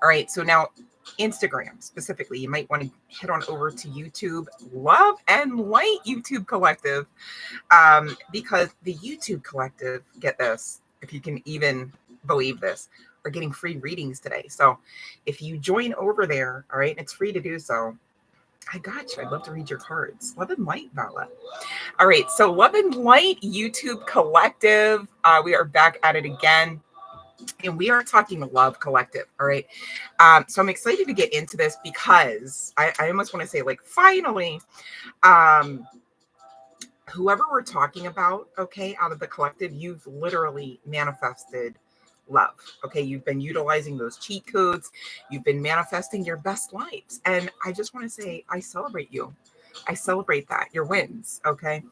All right, so now Instagram specifically, you might want to head on over to YouTube, Love and Light YouTube Collective, because the YouTube Collective, get this, if you can even believe this, are getting free readings today. So if you join over there, all right, it's free to do so. I got you. I'd love to read your cards. Love and Light, Vala. All right, so Love and Light YouTube Collective. We are back at it again. And we are talking love collective. All right. So I'm excited to get into this because I almost want to say, like, finally, whoever we're talking about, okay, out of the collective, you've literally manifested love. Okay. You've been utilizing those cheat codes. You've been manifesting your best lives. And I just want to say, I celebrate you. I celebrate that, your wins. Okay.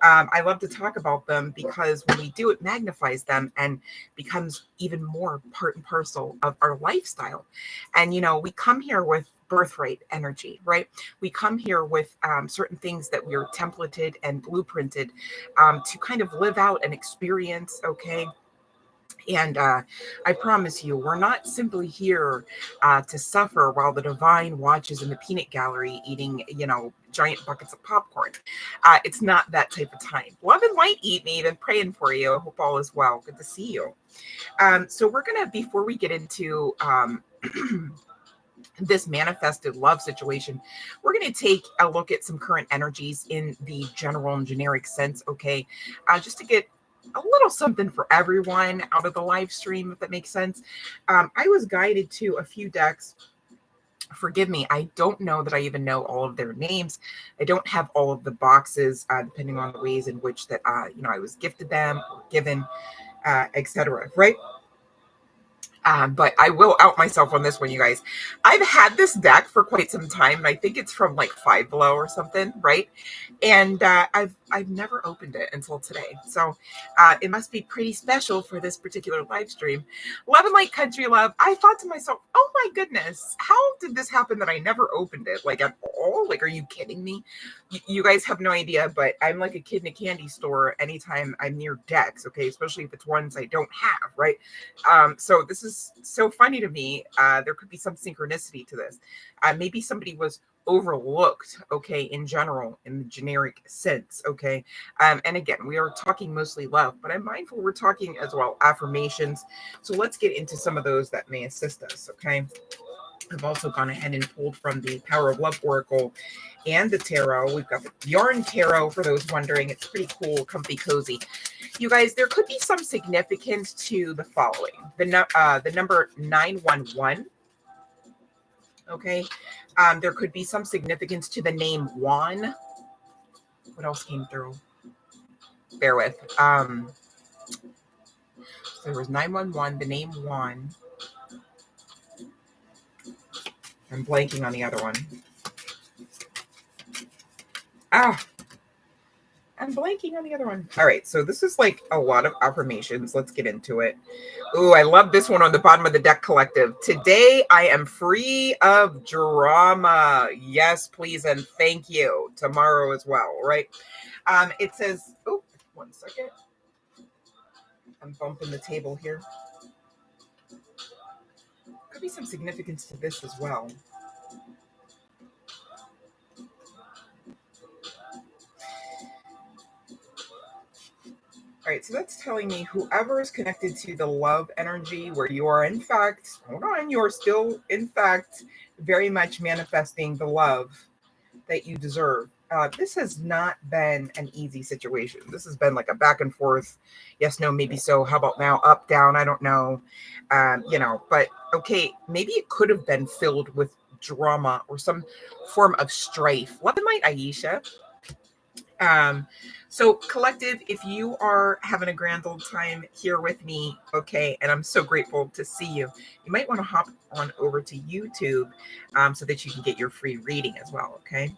I love to talk about them because when we do, it magnifies them and becomes even more part and parcel of our lifestyle. And, you know, we come here with birthright energy, right? We come here with certain things that we're templated and blueprinted to kind of live out and experience. Okay. And I promise you, we're not simply here to suffer while the divine watches in the peanut gallery eating, you know, giant buckets of popcorn. It's not that type of time. Love and light, eat me. Been praying for you. I hope all is well. Good to see you. So we're going to, before we get into this manifested love situation, we're going to take a look at some current energies in the general and generic sense. Okay. Just to get a little something for everyone out of the live stream, if that makes sense. I was guided to a few decks. Forgive me, I don't know that I even know all of their names. I don't have all of the boxes, depending on the ways in which that you know, I was gifted them or given, etc. Right? But I will out myself on this one, you guys. I've had this deck for quite some time, and I think it's from like Five Below or something, right? And I've never opened it until today, so it must be pretty special for this particular live stream. Love and Light Country Love. I thought to myself, oh my goodness, how did this happen that I never opened it, like, at all? Like, are you kidding me? You guys have no idea, but I'm like a kid in a candy store anytime I'm near decks, okay? Especially if it's ones I don't have, right? So this is so funny to me. There could be some synchronicity to this. Maybe somebody was overlooked, okay, in general, in the generic sense, okay? And again, we are talking mostly love, but I'm mindful we're talking as well affirmations. So let's get into some of those that may assist us, okay? I've also gone ahead and pulled from the Power of Love Oracle and the Tarot. We've got the Yarn Tarot, for those wondering. It's pretty cool, comfy, cozy. You guys, there could be some significance to the following. The number 911. Okay. There could be some significance to the name Juan. What else came through? Bear with. So there was 911, the name Juan. I'm blanking on the other one. I'm blanking on the other one. All right, so this is like a lot of affirmations. Let's get into it. Ooh, I love this one on the bottom of the deck collective. Today, I am free of drama. Yes, please, and thank you. Tomorrow as well, right? It says, oh, 1 second. I'm bumping the table here. Could be some significance to this as well. All right, so that's telling me whoever is connected to the love energy, where you are in fact, hold on, you are still in fact very much manifesting the love that you deserve. This has not been an easy situation. This has been like a back and forth. Yes, no, maybe so. How about now? Up, down. I don't know. You know, but okay, maybe it could have been filled with drama or some form of strife. Love and light, Aisha. So collective, if you are having a grand old time here with me, okay, and I'm so grateful to see you, you might want to hop on over to YouTube so that you can get your free reading as well, okay?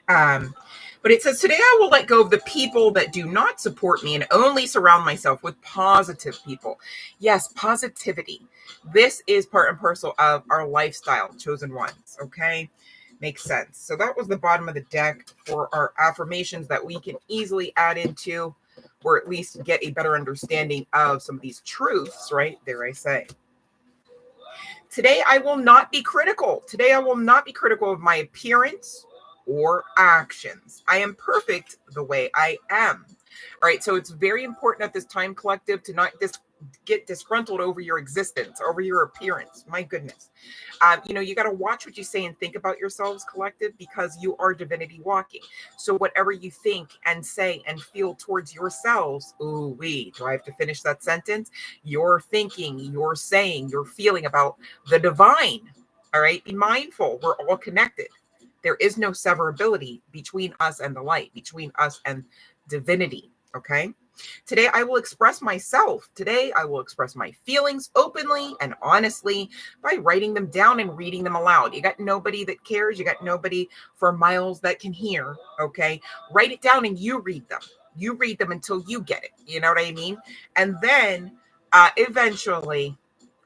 But it says, today I will let go of the people that do not support me and only surround myself with positive people. Yes, positivity. This is part and parcel of our lifestyle, chosen ones, okay? Makes sense. So that was the bottom of the deck for our affirmations that we can easily add into, or at least get a better understanding of some of these truths, right? There I say. Today, I will not be critical. Today, I will not be critical of my appearance or actions. I am perfect the way I am. All right. So it's very important at this time, collective, to not get disgruntled over your existence, over your appearance. My goodness. You got to watch what you say and think about yourselves, collective, because you are divinity walking. So whatever you think and say and feel towards yourselves, ooh wee, do I have to finish that sentence? You're thinking, you're saying, you're feeling about the divine. All right. Be mindful. We're all connected. There is no severability between us and the light, between us and divinity. Okay. Today, I will express myself. Today, I will express my feelings openly and honestly by writing them down and reading them aloud. You got nobody that cares. You got nobody for miles that can hear. Okay. Write it down and you read them. You read them until you get it. You know what I mean? And then eventually,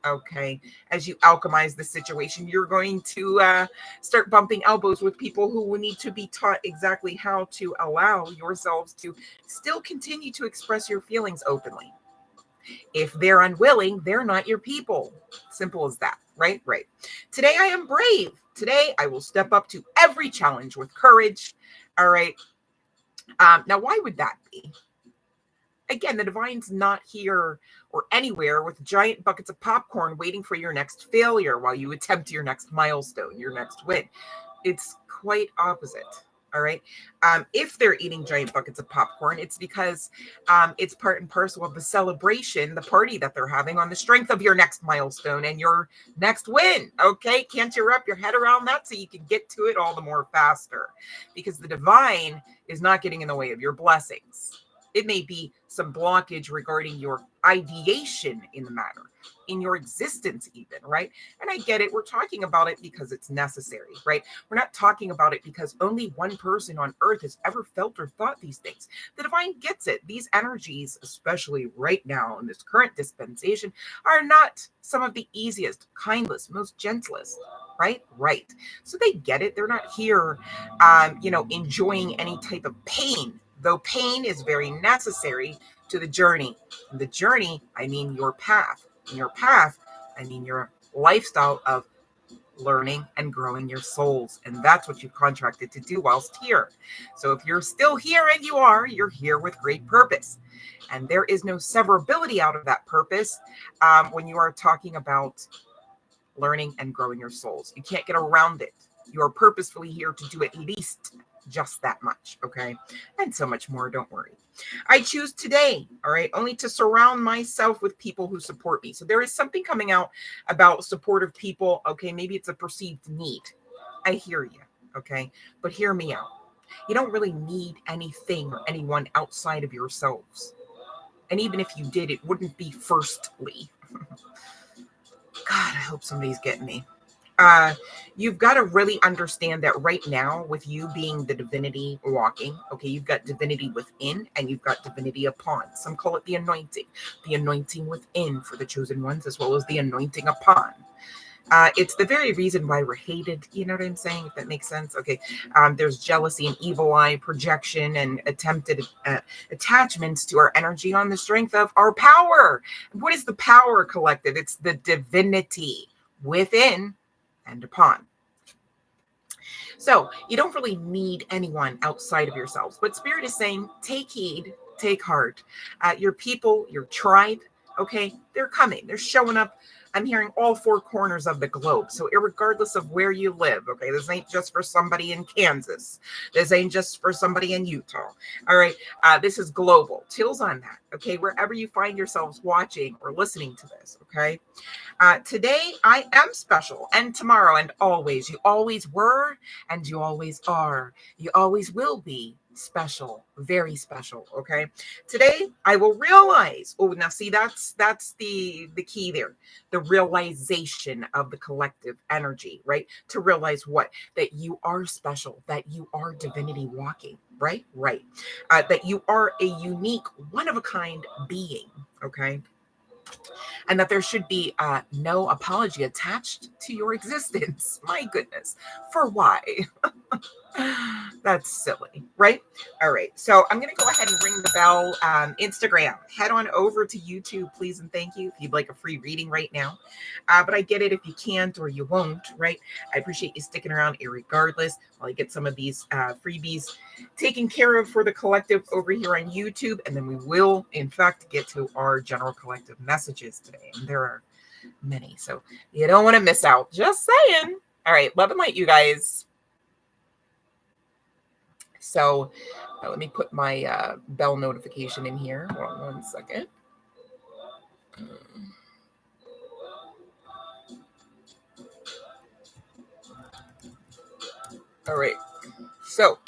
okay, as you alchemize the situation, you're going to start bumping elbows with people who will need to be taught exactly how to allow yourselves to still continue to express your feelings openly. If they're unwilling, they're not your people. Simple as that, right? Right. Today I am brave. Today I will step up to every challenge with courage. All right. Now, why would that be? Again, the divine's not here or anywhere with giant buckets of popcorn waiting for your next failure while you attempt your next milestone, your next win. It's quite opposite. All right. If they're eating giant buckets of popcorn, it's because it's part and parcel of the celebration, the party that they're having on the strength of your next milestone and your next win. Okay. Can't you wrap your head around that so you can get to it all the more faster? Because the divine is not getting in the way of your blessings. It may be some blockage regarding your ideation in the matter, in your existence even, right? And I get it. We're talking about it because it's necessary, right? We're not talking about it because only one person on earth has ever felt or thought these things. The divine gets it. These energies, especially right now in this current dispensation, are not some of the easiest, kindest, most gentlest, right? Right. So they get it. They're not here, enjoying any type of pain, though pain is very necessary to the journey. And the journey, I mean your path. In your path, I mean your lifestyle of learning and growing your souls. And that's what you've contracted to do whilst here. So if you're still here, and you're here with great purpose. And there is no severability out of that purpose when you are talking about learning and growing your souls. You can't get around it. You are purposefully here to do at least just that much, okay? And so much more, don't worry. I choose today, all right, only to surround myself with people who support me. So there is something coming out about supportive people, okay? Maybe it's a perceived need. I hear you, okay? But hear me out. You don't really need anything or anyone outside of yourselves. And even if you did, it wouldn't be firstly. God, I hope somebody's getting me. You've got to really understand that right now, with you being the divinity walking, okay, you've got divinity within and you've got divinity upon. Some call it the anointing within for the chosen ones, as well as the anointing upon. It's the very reason why we're hated. You know what I'm saying? If that makes sense. Okay. There's jealousy and evil eye projection and attempted attachments to our energy on the strength of our power. What is the power, collective? It's the divinity within and upon. So you don't really need anyone outside of yourselves. But Spirit is saying, take heed, take heart. Your people, your tribe, okay, they're coming. They're showing up. I'm hearing all four corners of the globe. So regardless of where you live, okay, this ain't just for somebody in Kansas. This ain't just for somebody in Utah. All right, this is global. Chills on that, okay, wherever you find yourselves watching or listening to this, okay? Today, I am special, and tomorrow and always. You always were, and you always are. You always will be special, very special, okay? Today, I will realize, oh, now see, that's the key there, the realization of the collective energy, right? To realize what? That you are special, that you are divinity walking, right? Right. That you are a unique, one-of-a-kind being, okay? And that there should be no apology attached to your existence. My goodness. For why? That's silly, right? All right. So I'm going to go ahead and ring the bell. Instagram, head on over to YouTube, please and thank you, if you'd like a free reading right now. But I get it if you can't or you won't, right? I appreciate you sticking around irregardless while I get some of these freebies taken care of for the collective over here on YouTube. And then we will, in fact, get to our general collective messages today. And there are many. So you don't want to miss out. Just saying. All right. Love and light, you guys. So let me put my bell notification in here. Hold on 1 second. All right. So,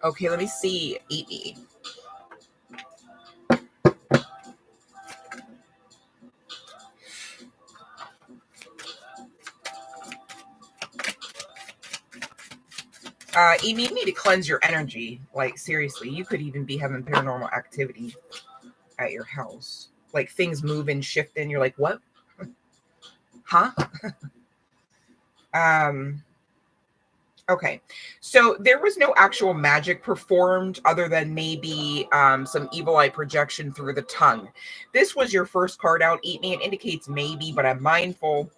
okay, let me see. Amy. Amy, you need to cleanse your energy. Like, seriously, you could even be having paranormal activity at your house. Like, things moving, shifting. You're like, what? Huh? Okay. So there was no actual magic performed other than maybe some evil eye projection through the tongue. This was your first card out, Eat Me. It indicates maybe, but I'm mindful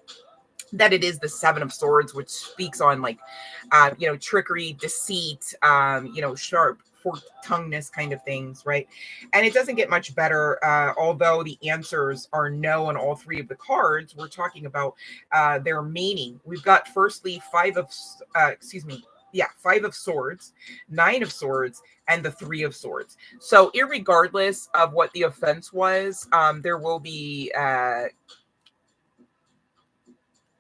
that it is the Seven of Swords, which speaks on like, trickery, deceit, sharp, forked tongueness kind of things, right? And it doesn't get much better. Although the answers are no on all three of the cards, we're talking about their meaning. We've got firstly Five of Swords, Nine of Swords, and the Three of Swords. So irregardless of what the offense was, there will be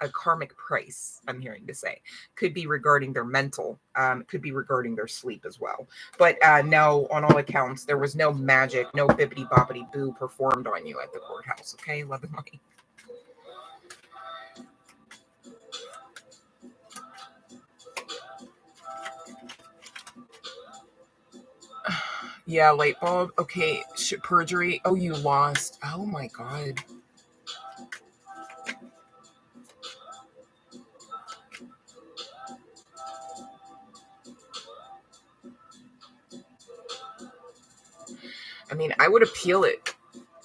a karmic price, I'm hearing to say. Could be regarding their mental, could be regarding their sleep as well. But no, on all accounts, there was no magic, no bippity boppity boo performed on you at the courthouse. Okay, love and light. Yeah, light bulb. Okay, perjury. Oh, you lost. Oh my God. I mean, I would appeal it.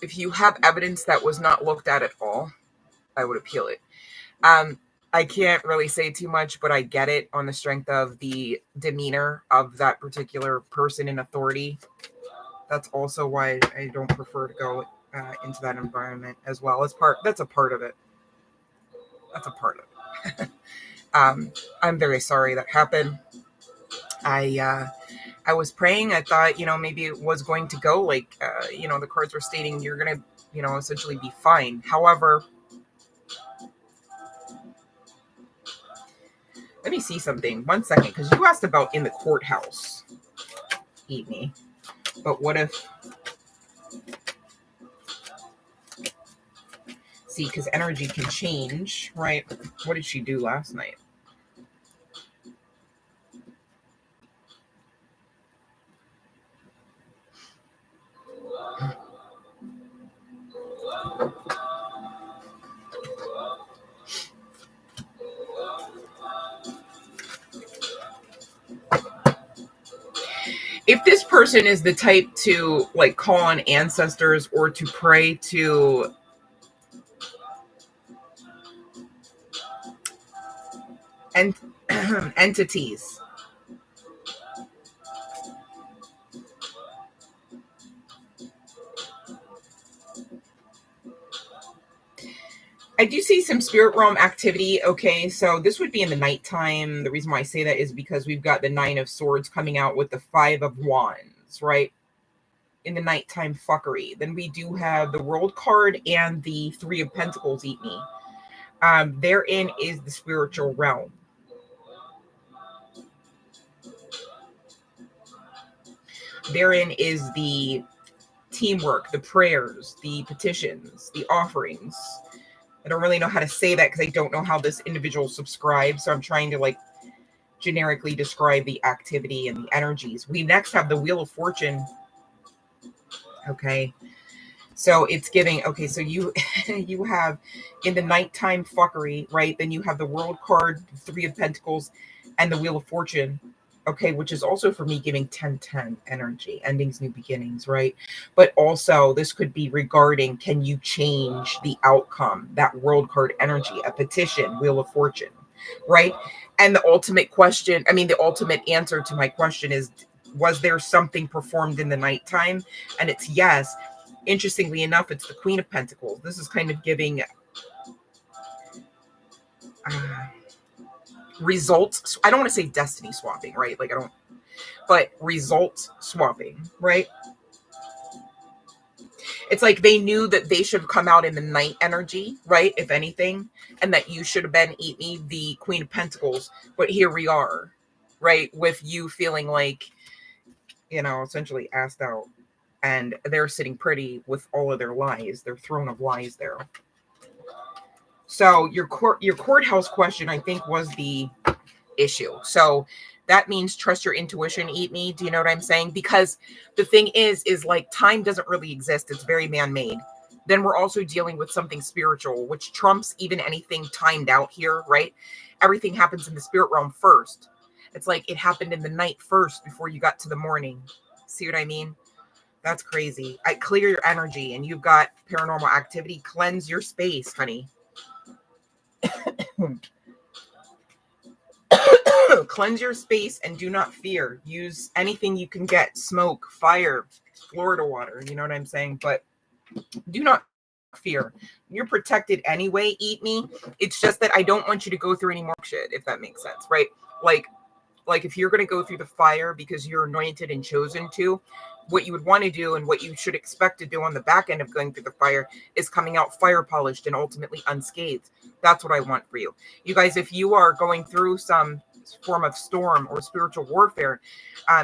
If you have evidence that was not looked at all, I would appeal it. I can't really say too much, but I get it on the strength of the demeanor of that particular person in authority. That's also why I don't prefer to go into that environment as well. That's a part of it. That's a part of it. I'm very sorry that happened. I was praying. I thought, maybe it was going to go like, the cards were stating you're going to, essentially be fine. However, let me see something. 1 second, because you asked about in the courthouse. Eat me. But what if... See, because energy can change, right? What did she do last night? If this person is the type to like call on ancestors or to pray to entities, I do see some spirit realm activity. Okay, so this would be in the nighttime. The reason why I say that is because we've got the Nine of Swords coming out with the Five of Wands, right? In the nighttime fuckery. Then we do have the World card and the Three of Pentacles. Eat me. Therein is the spiritual realm. Therein is the teamwork, the prayers, the petitions, the offerings. I don't really know how to say that because I don't know how this individual subscribes. So I'm trying to like generically describe the activity and the energies. We next have the Wheel of Fortune. Okay. So it's giving, okay, so you you have in the nighttime fuckery, right? Then you have the world card, Three of Pentacles, and the Wheel of Fortune. Okay, which is also for me giving 10-10 energy, endings, new beginnings, right? But also this could be regarding, can you change the outcome? That world card energy, a petition, Wheel of Fortune, right? And the ultimate question, I mean, the ultimate answer to my question is, was there something performed in the nighttime? And it's yes. Interestingly enough, it's the Queen of Pentacles. This is kind of giving results. I don't want to say destiny swapping, right? Like I don't, but results swapping, right? It's like they knew that they should come out in the night energy, right? If anything, and that you should have been eat me the Queen of Pentacles. But here we are, right? With you feeling like, you know, essentially asked out, and they're sitting pretty with all of their lies, their throne of lies there. So your courthouse question, I think, was the issue. So that means trust your intuition, eat me. Do you know what I'm saying? Because the thing is like time doesn't really exist. It's very man-made. Then we're also dealing with something spiritual, which trumps even anything timed out here, right? Everything happens in the spirit realm first. It's like it happened in the night first before you got to the morning. See what I mean? That's crazy. I clear your energy and you've got paranormal activity. Cleanse your space, honey. Cleanse your space and do not fear. Use anything you can get. Smoke, fire, Florida water. You know what I'm saying? But do not fear. You're protected anyway, eat me. It's just that I don't want you to go through any more shit, if that makes sense, right? Like if you're going to go through the fire because you're anointed and chosen to, what you would want to do and what you should expect to do on the back end of going through the fire is coming out fire polished and ultimately unscathed. That's what I want for you. You guys, if you are going through some form of storm or spiritual warfare,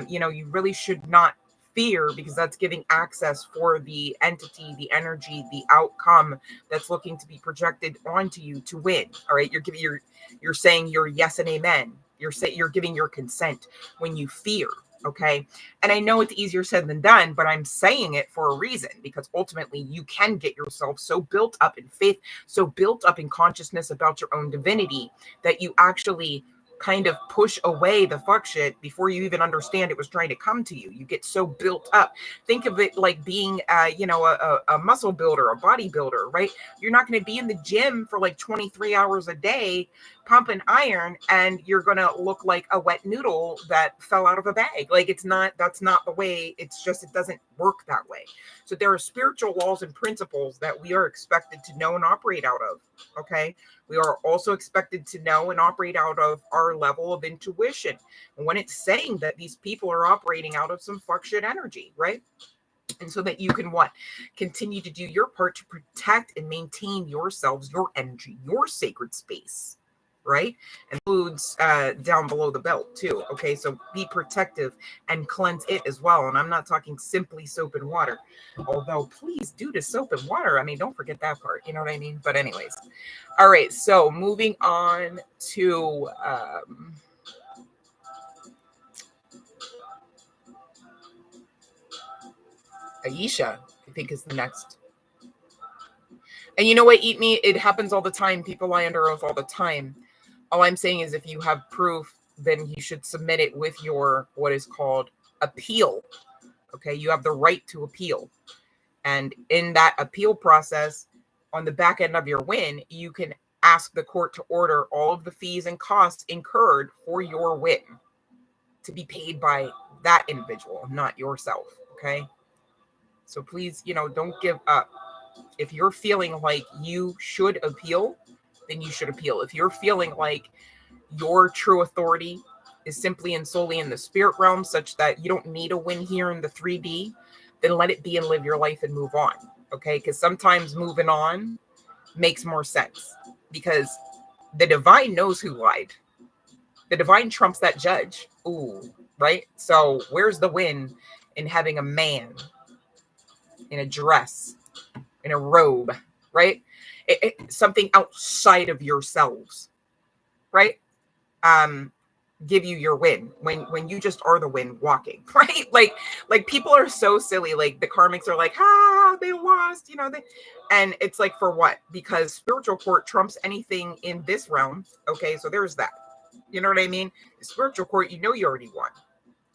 you know, you really should not fear, because that's giving access for the entity, the energy, the outcome that's looking to be projected onto you to win. All right. You're saying your yes and amen. You're giving your consent when you fear. Okay. And I know it's easier said than done, but I'm saying it for a reason, because ultimately you can get yourself so built up in faith, so built up in consciousness about your own divinity, that you actually kind of push away the fuck shit before you even understand it was trying to come to you. You get so built up. Think of it like being, you know, a muscle builder, a bodybuilder, right? You're not going to be in the gym for like 23 hours a day pumping iron, and you're going to look like a wet noodle that fell out of a bag. Like that's not the way. It's just, it doesn't work that way. So there are spiritual laws and principles that we are expected to know and operate out of. Okay. We are also expected to know and operate out of our level of intuition. And when it's saying that these people are operating out of some fuck shit energy, right? And so that you can what? Continue to do your part to protect and maintain yourselves, your energy, your sacred space, right? And includes down below the belt too. Okay, so be protective and cleanse it as well. And I'm not talking simply soap and water, although please do to soap and water. I mean, don't forget that part. You know what I mean? But anyways, all right. So moving on to Aisha, I think is the next. And you know what, eat me? It happens all the time. People lie under oath all the time. All I'm saying is if you have proof, then you should submit it with your what is called appeal. Okay, you have the right to appeal. And in that appeal process, on the back end of your win, you can ask the court to order all of the fees and costs incurred for your win to be paid by that individual, not yourself. Okay. So please, you know, don't give up. If you're feeling like you should appeal, then you should appeal. If you're feeling like your true authority is simply and solely in the spirit realm, such that you don't need a win here in the 3D, then let it be and live your life and move on. Okay. Because sometimes moving on makes more sense, because the divine knows who lied. The divine trumps that judge. Ooh, right? So where's the win in having a man in a dress, in a robe, right? Something outside of yourselves, right? Give you your win when you just are the win walking, right? Like people are so silly. Like the karmics are like, know, they lost, you know, and it's like, for what? Because spiritual court trumps anything in this realm. Okay, so there's that. You know what I mean? The spiritual court, you know, you already won.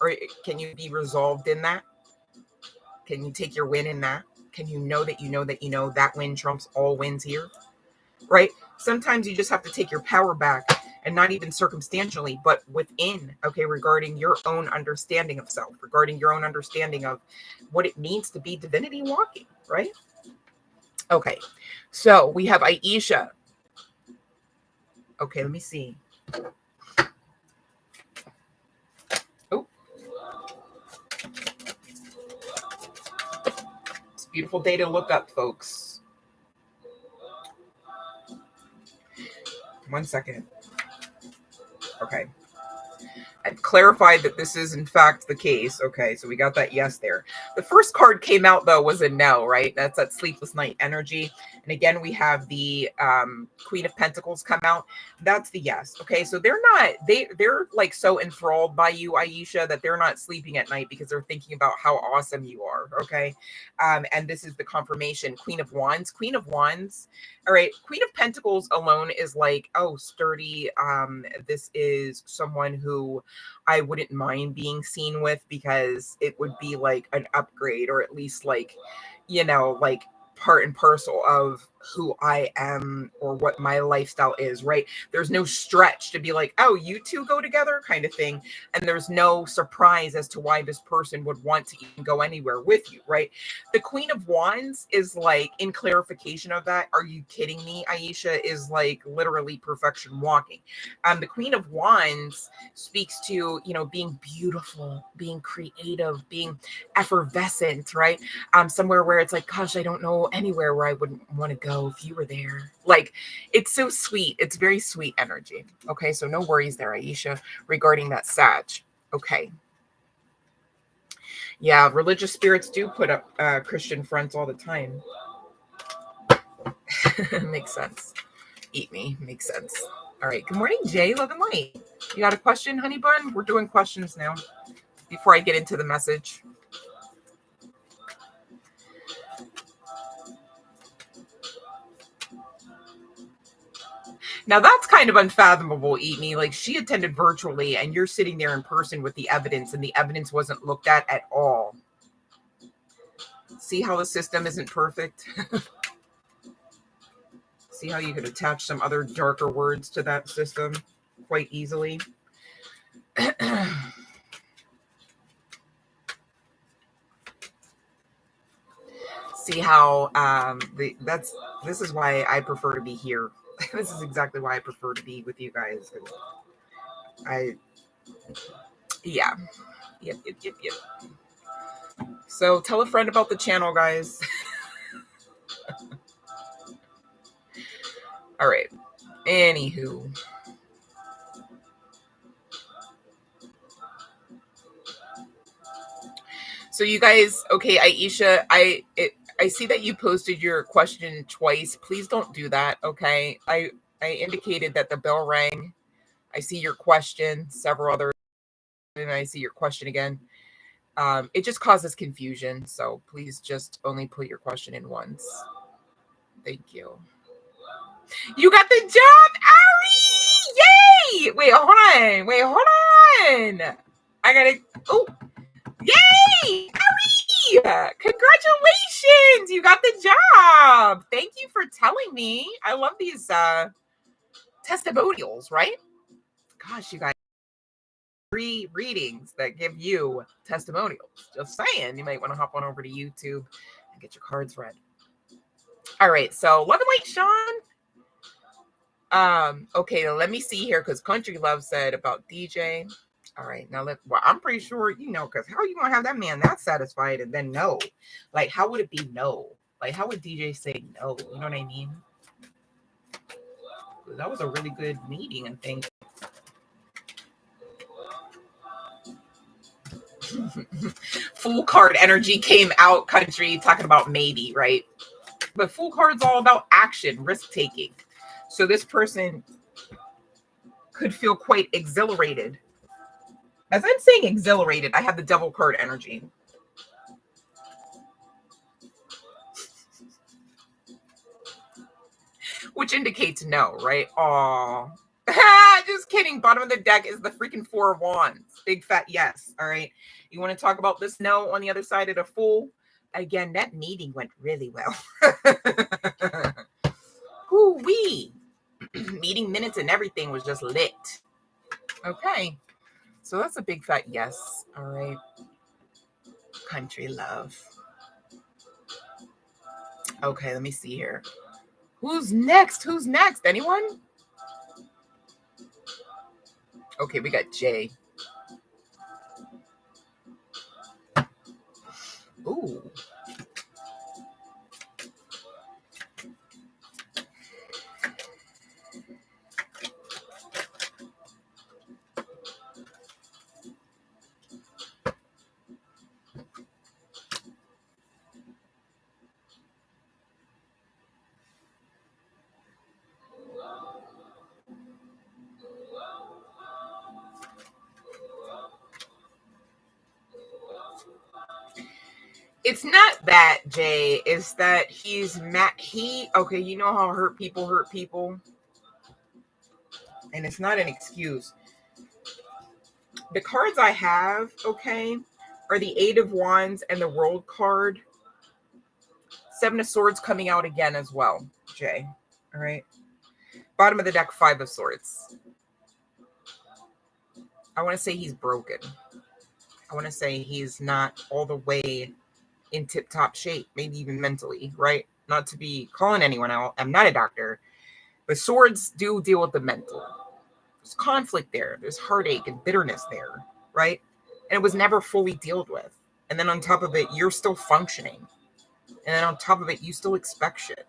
Or can you be resolved in that? Can you take your win in that? Can you know that you know that you know that win trumps all wins here? Right? Sometimes you just have to take your power back, and not even circumstantially, but within, okay, regarding your own understanding of self, regarding your own understanding of what it means to be divinity walking, right? Okay, so we have Aisha. Okay, let me see. Oh, it's a beautiful day to look up, folks. 1 second. Okay. I've clarified that this is in fact the case. Okay, so we got that yes there. The first card came out though was a no, right? That's that sleepless night energy. And again, we have the Queen of Pentacles come out. That's the yes. Okay, so they're like so enthralled by you, Aisha, that they're not sleeping at night because they're thinking about how awesome you are. Okay, and this is the confirmation. Queen of Wands. Queen of Wands. All right, Queen of Pentacles alone is like, oh, sturdy. This is someone who I wouldn't mind being seen with, because it would be like an upgrade, or at least like, you know, like part and parcel of who I am or what my lifestyle is, right? There's no stretch to be like, oh, you two go together kind of thing. And there's no surprise as to why this person would want to even go anywhere with you, right? The Queen of Wands is like, in clarification of that, are you kidding me? Aisha is like literally perfection walking. The Queen of Wands speaks to, you know, being beautiful, being creative, being effervescent, right? Somewhere where it's like, gosh, I don't know anywhere where I wouldn't want to go if you were there. Like, it's so sweet. It's very sweet energy. Okay, so no worries there, Aisha, regarding that Sag. Okay. Yeah, religious spirits do put up Christian fronts all the time. Makes sense. Eat me. Makes sense. All right. Good morning, Jay. Love and light. You got a question, honey bun? We're doing questions now before I get into the message. Now that's kind of unfathomable, Eat Me. Like, she attended virtually and you're sitting there in person with the evidence, and the evidence wasn't looked at all. See how the system isn't perfect? See how you could attach some other darker words to that system quite easily? See how this is why I prefer to be here. This is exactly why I prefer to be with you guys. Yep. So tell a friend about the channel, guys. All right. Anywho. So you guys, okay, Aisha, I see that you posted your question twice. Please don't do that, okay? I indicated that the bell rang. I see your question, several others, and I see your question again. It just causes confusion, so please just only put your question in once. Thank you. You got the job, Ari! Yay! Wait, hold on. I gotta. Oh, yay, Ari! Congratulations! You got the job. Thank you for telling me. I love these testimonials, right? Gosh, you guys. 3 readings that give you testimonials. Just saying, you might want to hop on over to YouTube and get your cards read. All right, so love and light, Sean. Okay, let me see here, because Country Love said about DJ. All right, now well, I'm pretty sure you know, because how are you gonna have that man that satisfied and then no? Like, how would it be no? Like, how would DJ say no? You know what I mean? That was a really good meeting, I think. Fool card energy came out, Country, talking about maybe, right? But Fool card's all about action, risk taking. So this person could feel quite exhilarated. As I'm saying exhilarated, I have the Devil card energy. which indicates no, right? Oh, just kidding. Bottom of the deck is the freaking Four of Wands. Big fat yes. All right. You want to talk about this no on the other side of the Fool? Again, that meeting went really well. Whoo-wee. Meeting minutes and everything was just lit. Okay. So that's a big fat yes. All right. Country love. Okay, let me see here. Who's next? Who's next? Anyone? Okay, we got Jay. Ooh. It's not that, Jay. It's that he's mad. Okay, you know how hurt people? And it's not an excuse. The cards I have, okay, are the Eight of Wands and the World card. Seven of Swords coming out again as well, Jay. All right. Bottom of the deck, Five of Swords. I want to say he's broken. I want to say he's not all the way in tip-top shape, maybe even mentally, right? Not to be calling anyone out. I'm not a doctor. But swords do deal with the mental. There's conflict there. There's heartache and bitterness there, right? And it was never fully dealt with. And then on top of it, you're still functioning. And then on top of it, you still expect shit,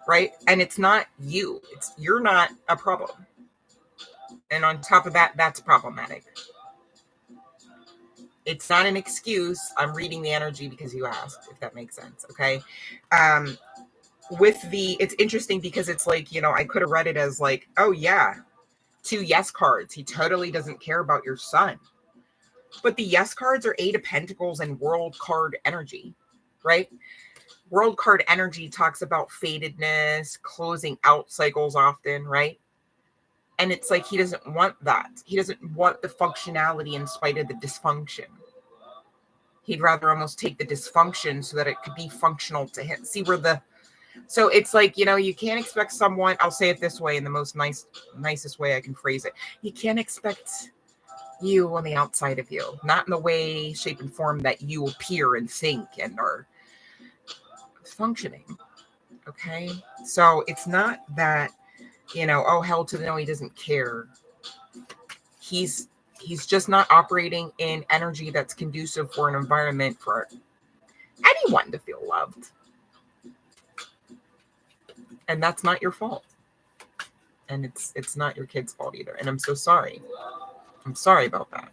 right? And it's not you. You're not a problem. And on top of that, that's problematic. It's not an excuse. I'm reading the energy because you asked, if that makes sense, okay? It's interesting because it's like, I could have read it as like, oh yeah, 2 yes cards. He totally doesn't care about your son. But the yes cards are Eight of Pentacles and World card energy, right? World card energy talks about fatedness, closing out cycles often, right? And it's like he doesn't want that. He doesn't want the functionality in spite of the dysfunction. He'd rather almost take the dysfunction so that it could be functional to him. So it's like, you can't expect someone, I'll say it this way in the most nicest way I can phrase it. You can't expect you on the outside of you, not in the way, shape, and form that you appear and think and are functioning. Okay. So it's not that, oh, hell to the no, he doesn't care. He's just not operating in energy that's conducive for an environment for anyone to feel loved. And that's not your fault. And it's not your kid's fault either. And I'm so sorry. I'm sorry about that.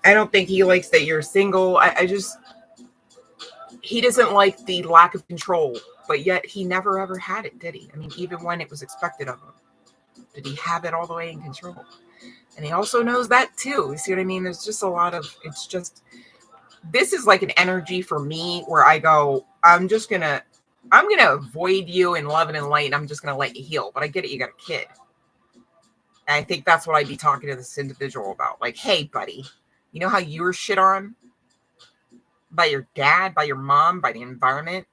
I don't think he likes that you're single. He doesn't like the lack of control, but yet he never ever had it, did he? I mean, even when it was expected of him, did he have it all the way in control? And he also knows that too. You see what I mean? There's just a lot of, this is like an energy for me where I go, I'm going to avoid you in love and in light. And I'm just going to let you heal. But I get it. You got a kid. And I think that's what I'd be talking to this individual about. Like, hey, buddy, you know how you were shit on by your dad, by your mom, by the environment,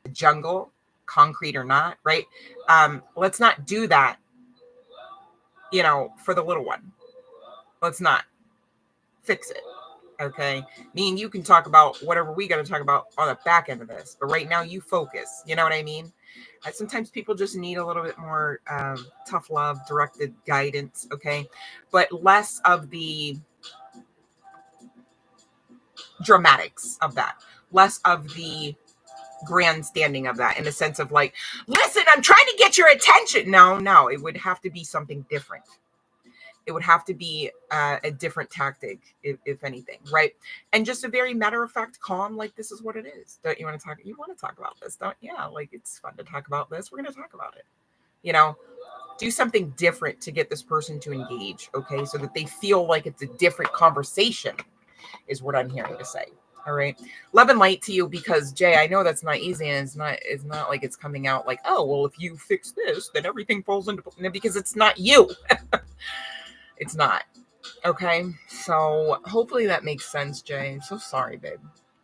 the jungle, concrete or not, right? Let's not do that, for the little one. Let's not fix it. Okay. Me and you can talk about whatever we got to talk about on the back end of this, but right now you focus. You know what I mean? Sometimes people just need a little bit more tough love, directed guidance. Okay. But less of the dramatics of that, less of the grandstanding of that, in the sense of like, listen, I'm trying to get your attention. No, it would have to be something different. It would have to be a different tactic, if anything, right? And just a very matter-of-fact, calm, like, this is what it is. Don't you want to talk? You want to talk about this, don't you? Yeah, like, it's fun to talk about this. We're going to talk about it. Do something different to get this person to engage, okay? So that they feel like it's a different conversation is what I'm hearing to say. All right. Love and light to you, because Jay, I know that's not easy, and it's not like it's coming out like, oh, well, if you fix this, then everything falls into place. Because it's not you. It's not. Okay. So hopefully that makes sense, Jay. I'm so sorry, babe.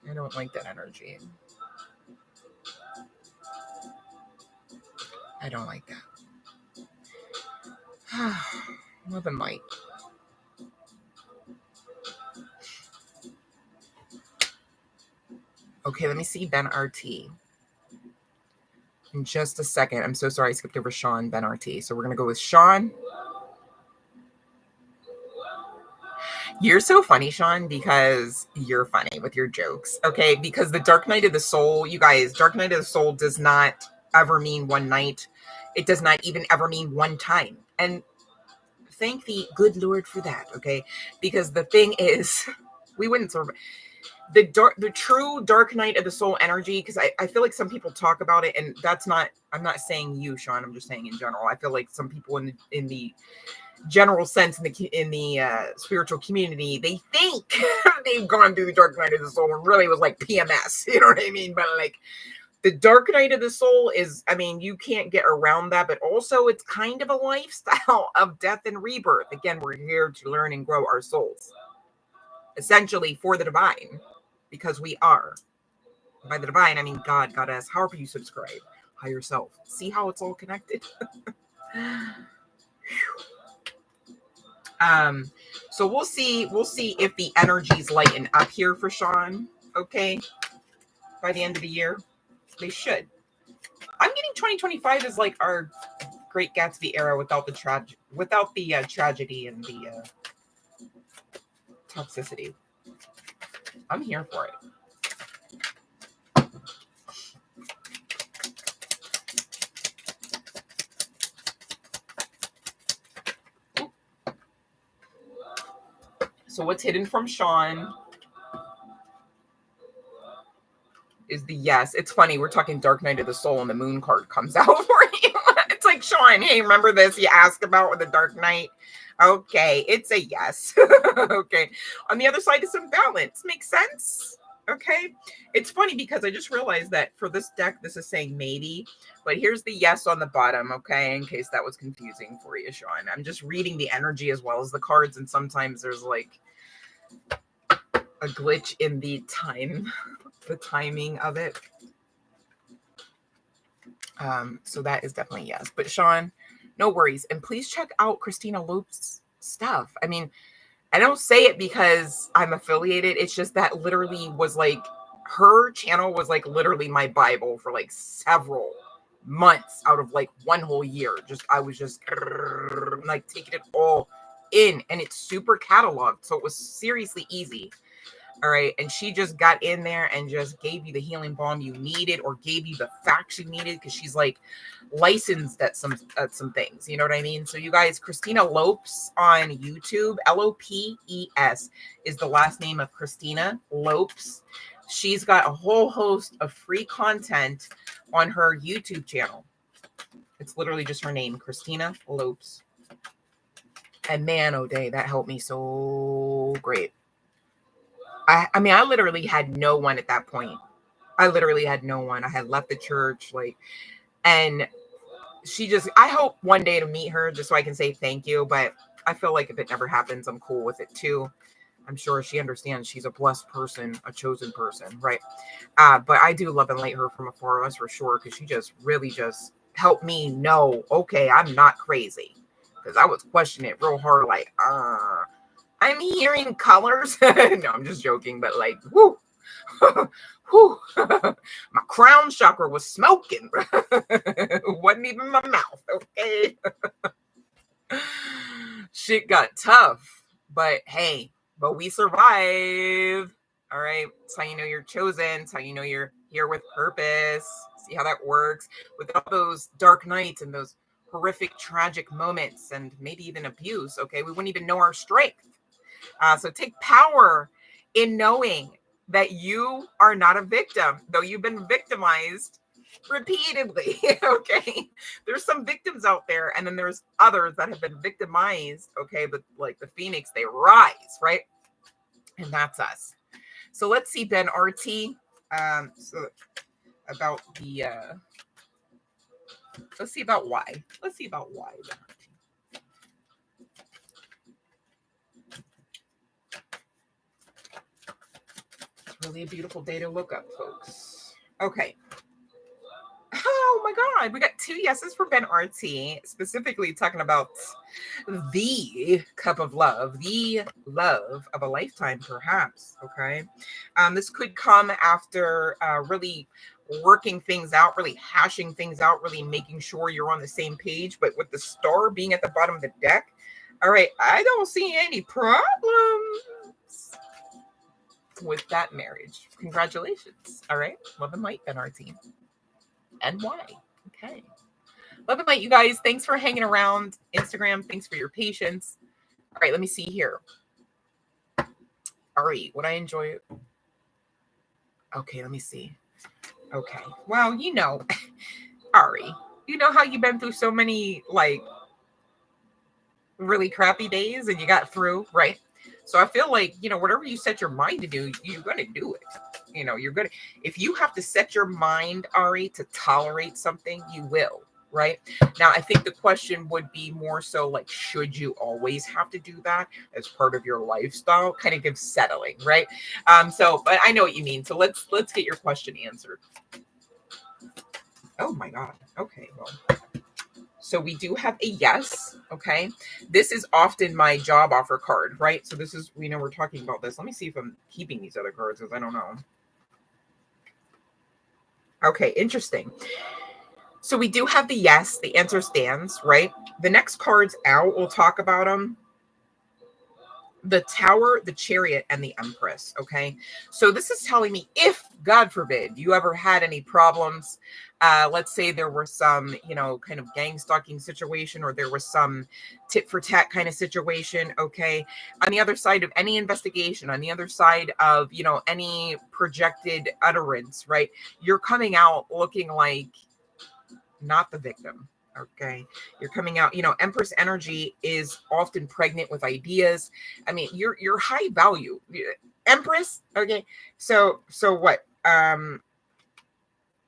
I don't like that energy. I don't like that. Love and light. Okay, let me see Ben RT in just a second. I'm so sorry I skipped over Sean, Ben RT. So we're going to go with Sean. You're so funny, Sean, because you're funny with your jokes. Okay, because the Dark Night of the Soul, you guys, Dark Night of the Soul does not ever mean one night. It does not even ever mean one time. And thank the good Lord for that, okay? Because the thing is, we wouldn't survive. The true Dark Night of the Soul energy, because I feel like some people talk about it, and that's not, I'm not saying you, Sean, I'm just saying in general. I feel like some people in the general sense in the spiritual community, they think they've gone through the Dark Night of the Soul and really was like PMS, you know what I mean? But like the Dark Night of the Soul is, I mean, you can't get around that, but also it's kind of a lifestyle of death and rebirth. Again, we're here to learn and grow our souls, essentially for the divine, because we are. By the divine, I mean God, goddess, however you subscribe, higher self. See how it's all connected? So we'll see if the energies lighten up here for Sean, okay, by the end of the year. They should. I'm getting 2025 as like our Great Gatsby era without the tragedy and the toxicity. I'm here for it. So what's hidden from Sean is the yes. It's funny, we're talking Dark Night of the Soul and the moon card comes out for you. It's like, Sean, hey, remember this you asked about with the Dark Night? Okay, it's a yes. Okay. On the other side is some balance. Makes sense? Okay. It's funny because I just realized that for this deck, this is saying maybe, but here's the yes on the bottom, okay, in case that was confusing for you, Sean. I'm just reading the energy as well as the cards, and sometimes there's like a glitch in the timing of it. So that is definitely yes. But Sean, no worries. And please check out Christina Lope's stuff. I mean, I don't say it because I'm affiliated. It's just that literally was like, her channel was like literally my Bible for like several months out of like one whole year. I was just like taking it all in, and it's super cataloged. So it was seriously easy. All right. And she just got in there and just gave you the healing balm you needed, or gave you the facts you needed, because she's like licensed at some things. You know what I mean? So you guys, Christina Lopes on YouTube, Lopes is the last name of Christina Lopes. She's got a whole host of free content on her YouTube channel. It's literally just her name, Christina Lopes. And man, oh day, that helped me so great. I mean, I literally had no one at that point. I literally had no one. I had left the church, like, and she just, I hope one day to meet her just so I can say thank you. But I feel like if it never happens, I'm cool with it too. I'm sure she understands she's a blessed person, a chosen person, right? But I do love and light her from afar, that's for sure, because she just really just helped me know, okay, I'm not crazy. Because I was questioning it real hard, like, I'm hearing colors. No, I'm just joking, but like, whoo, whoo, my crown chakra was smoking. Wasn't even my mouth, okay? Shit got tough, but hey, but we survive. All right, it's how you know you're chosen. It's how you know you're here with purpose. See how that works? Without those dark nights and those horrific, tragic moments, and maybe even abuse, okay, we wouldn't even know our strength. So take power in knowing that you are not a victim, though you've been victimized repeatedly. Okay, there's some victims out there, and then there's others that have been victimized. Okay, but like the phoenix, they rise, right? And that's us. So let's see, Ben RT. So about the let's see about why. Let's see about why, Ben RT. It's really a beautiful day to look up, folks. Okay. Oh my God, we got 2 yeses for Ben RT, specifically talking about the cup of love, the love of a lifetime, perhaps. Okay. This could come after really working things out, really hashing things out, really making sure you're on the same page. But with the star being at the bottom of the deck, all right, I don't see any problems with that marriage. Congratulations. All right. Love and light, Ben RT. And why? Okay. Love and light, you guys. Thanks for hanging around. Instagram, thanks for your patience. All right, let me see here. All right, would I enjoy it? Okay, let me see. Okay. Well, you know, Ari, you know how you've been through so many, like, really crappy days and you got through, right? So I feel like, you know, whatever you set your mind to do, you're going to do it. You know, you're going to, if you have to set your mind, Ari, to tolerate something, you will. Right now, I think the question would be more so like, should you always have to do that as part of your lifestyle? Kind of gives settling, right? So, but I know what you mean. So let's get your question answered. Oh my God. Okay. Well, so we do have a yes. Okay. This is often my job offer card, right? So this is, we know we're talking about this. Let me see if I'm keeping these other cards because I don't know. Okay. Interesting. So we do have the yes, the answer stands, right? The next cards out, we'll talk about them. The Tower, the Chariot, and the Empress, okay? So this is telling me if, God forbid, you ever had any problems, let's say there were some, you know, kind of gang stalking situation, or there was some tit for tat kind of situation, okay? On the other side of any investigation, on the other side of, you know, any projected utterance, right? You're coming out looking like not the victim. Okay. You're coming out, you know, Empress energy is often pregnant with ideas. I mean, you're high value. Empress. Okay. So what?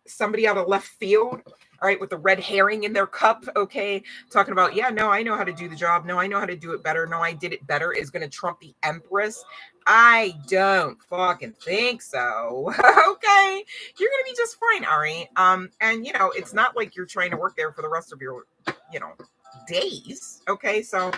Somebody out of left field, all right, with the red herring in their cup, okay, talking about, yeah, no, I know how to do the job. No, I know how to do it better. No, I did it better, is going to trump the Empress. I don't fucking think so. Okay, you're going to be just fine, Ari. And you know, it's not like you're trying to work there for the rest of your, you know, days. Okay, so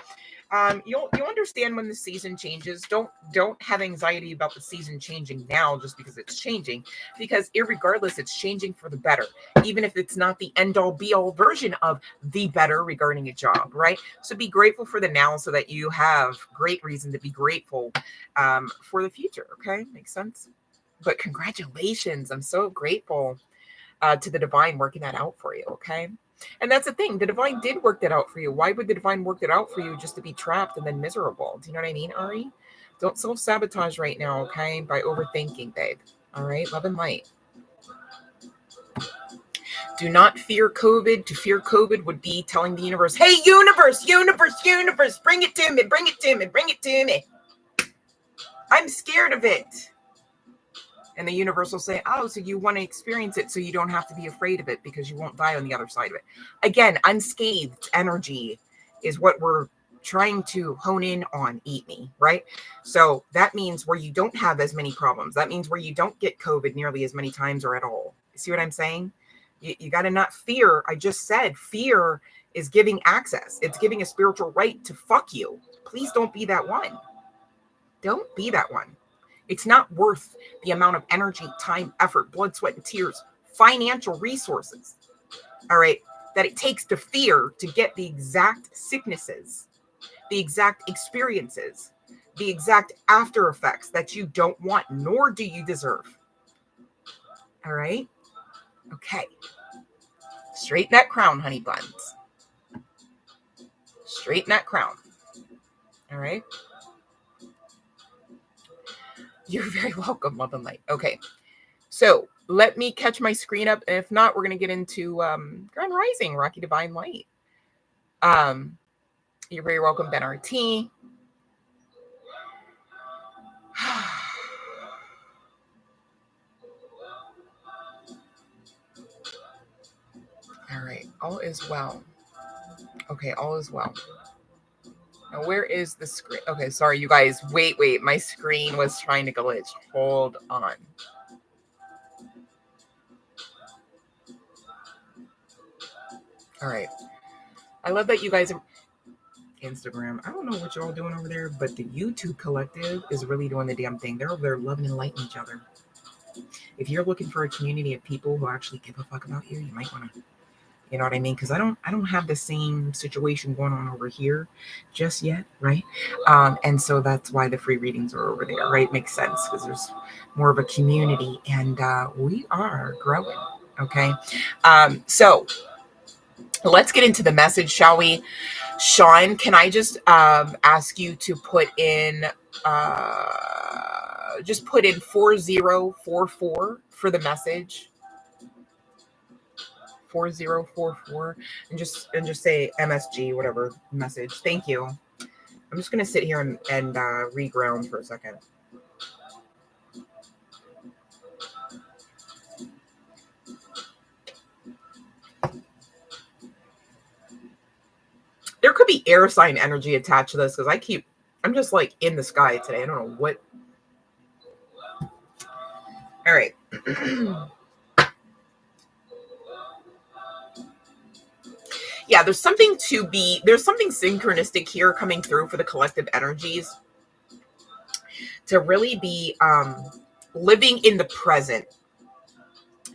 you'll understand when the season changes. Don't have anxiety about the season changing now just because it's changing, because irregardless, it's changing for the better, even if it's not the end all be all version of the better regarding a job, right? So be grateful for the now so that you have great reason to be grateful for the future. Okay, makes sense. But congratulations, I'm so grateful to the divine working that out for you. Okay. And that's the thing. The divine did work that out for you. Why would the divine work that out for you just to be trapped and then miserable? Do you know what I mean, Ari? Don't self-sabotage right now, okay? By overthinking, babe. All right? Love and light. Do not fear COVID. To fear COVID would be telling the universe, hey, universe, bring it to me, bring it to me, bring it to me. I'm scared of it. And the universe will say, oh, so you want to experience it so you don't have to be afraid of it because you won't die on the other side of it. Again, unscathed energy is what we're trying to hone in on. Eat me, right? So that means where you don't have as many problems. That means where you don't get COVID nearly as many times or at all. See what I'm saying? You got to not fear. I just said fear is giving access. It's giving a spiritual right to fuck you. Please don't be that one. Don't be that one. It's not worth the amount of energy, time, effort, blood, sweat, and tears, financial resources, all right, that it takes to fear to get the exact sicknesses, the exact experiences, the exact after effects that you don't want, nor do you deserve. All right? Okay. Straighten that crown, honey buns. Straighten that crown. All right? You're very welcome, love and light. Okay. So let me catch my screen up. And if not, we're going to get into Grand Rising, Rocky Divine Light. You're very welcome, Ben RT. All is well. Okay, all is well. Now, where is the screen? Okay, sorry, you guys. Wait. My screen was trying to glitch. Hold on. All right. I love that you guys are Instagram. I don't know what you're all doing over there, but the YouTube collective is really doing the damn thing. They're over there loving and lighting each other. If you're looking for a community of people who actually give a fuck about you, you might want to, you know what I mean? Because I don't have the same situation going on over here just yet, right? And so that's why the free readings are over there, right? Makes sense because there's more of a community, and we are growing. Okay, so let's get into the message, shall we? Sean, can I just ask you to put in 4044 for the message? 4044, and just say MSG, whatever message. Thank you. I'm just gonna sit here and reground for a second. There could be air sign energy attached to this because I'm just like in the sky today. I don't know what. All right. Yeah, there's something synchronistic here coming through for the collective energies to really be living in the present.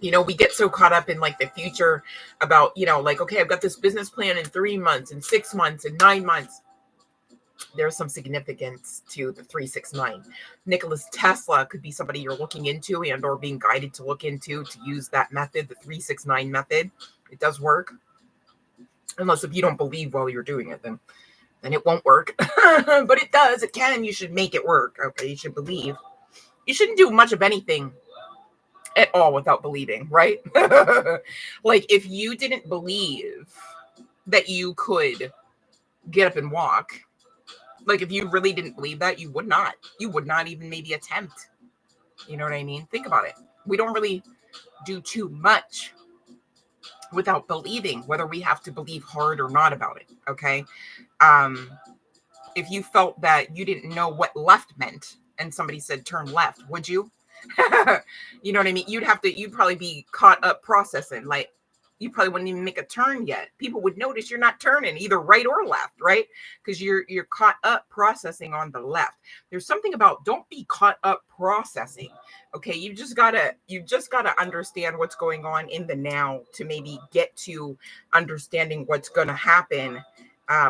You know, we get so caught up in like the future about, you know, like, okay, I've got this business plan in 3 months and 6 months and 9 months. There's some significance to the 369. Nicholas Tesla could be somebody you're looking into and or being guided to look into to use that method, the 369 method. It does work. Unless if you don't believe while you're doing it, then it won't work. But it does. It can. You should make it work. Okay, you should believe. You shouldn't do much of anything at all without believing, right? Like if you didn't believe that you could get up and walk, like if you really didn't believe that, you would not even maybe attempt. You know what I mean? Think about it. We don't really do too much without believing, whether we have to believe hard or not about it. Okay. If you felt that you didn't know what left meant and somebody said turn left, would you? You know what I mean? You'd probably be caught up processing. Like you probably wouldn't even make a turn yet. People would notice you're not turning either right or left, right? Because you're caught up processing on the left. There's something about don't be caught up processing. Okay, you just gotta understand what's going on in the now to maybe get to understanding what's gonna happen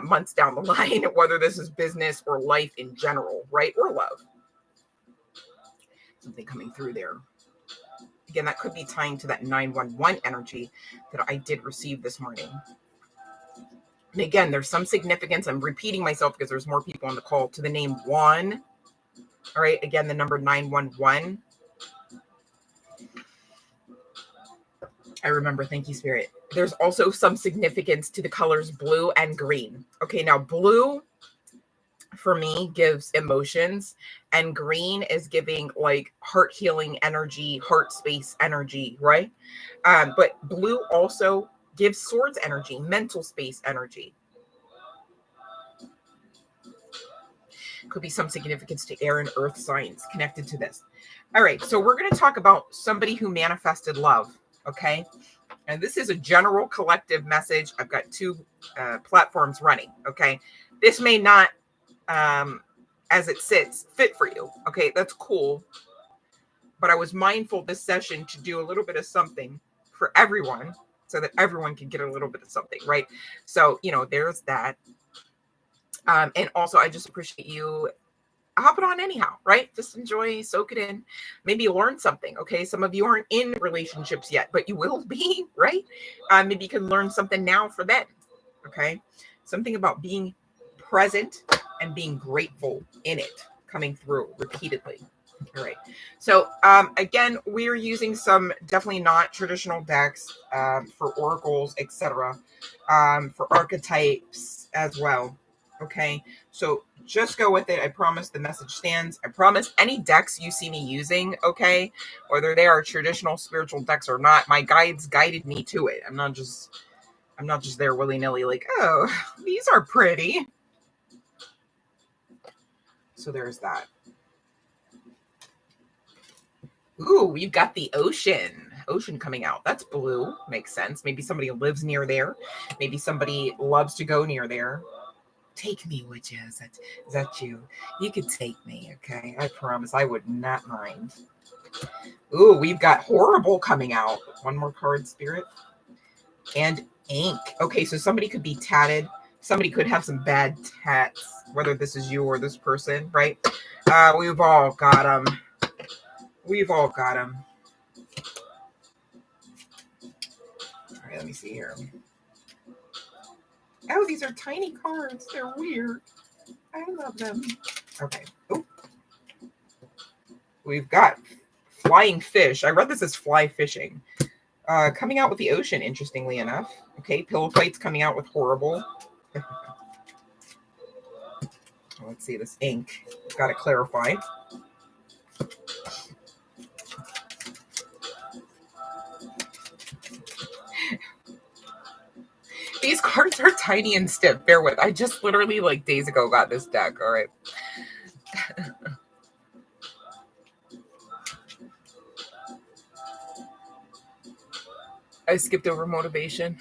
months down the line, whether this is business or life in general, right? Or love. Something coming through there. Again, that could be tying to that 911 energy that I did receive this morning. And again, there's some significance. I'm repeating myself because there's more people on the call to the name Juan. All right. Again, the number 911. I remember. Thank you, Spirit. There's also some significance to the colors blue and green. Okay. Now, blue for me gives emotions, and green is giving like heart healing energy, heart space energy, right? But blue also gives swords energy, mental space energy. Could be some significance to air and earth signs connected to this. All right, so we're going to talk about somebody who manifested love. Okay, and this is a general collective message. I've got 2 platforms running. Okay, this may not as it sits fit for you. Okay, that's cool. But I was mindful this session to do a little bit of something for everyone so that everyone can get a little bit of something, right? So, you know, there's that. And also, I just appreciate you hopping on anyhow, right? Just enjoy, soak it in, maybe learn something. Okay, some of you aren't in relationships yet, but you will be, right? Maybe you can learn something now for them. Okay, something about being present and being grateful in it coming through repeatedly. All right. So again, we're using some definitely not traditional decks for oracles, etc. For archetypes as well. Okay. So just go with it. I promise the message stands. I promise any decks you see me using, okay, whether they are traditional spiritual decks or not, my guides guided me to it. I'm not just I'm not just there willy-nilly like, oh, these are pretty. So there's that. Ooh, we've got the ocean. Ocean coming out. That's blue. Makes sense. Maybe somebody lives near there. Maybe somebody loves to go near there. Take me, would you? Is that you? You could take me, okay? I promise I would not mind. Ooh, we've got horrible coming out. One more card, Spirit. And ink. Okay, so somebody could be tatted. Somebody could have some bad tats, whether this is you or this person, right? We've all got them. We've all got them. All right, let me see here. Oh, these are tiny cards. They're weird. I love them. Okay. Oh. We've got flying fish. I read this as fly fishing. Coming out with the ocean, interestingly enough. Okay, pillow fights coming out with horrible. Let's see this ink. Got to clarify. These cards are tiny and stiff. Bear with. I just literally like days ago got this deck. All right. I skipped over motivation.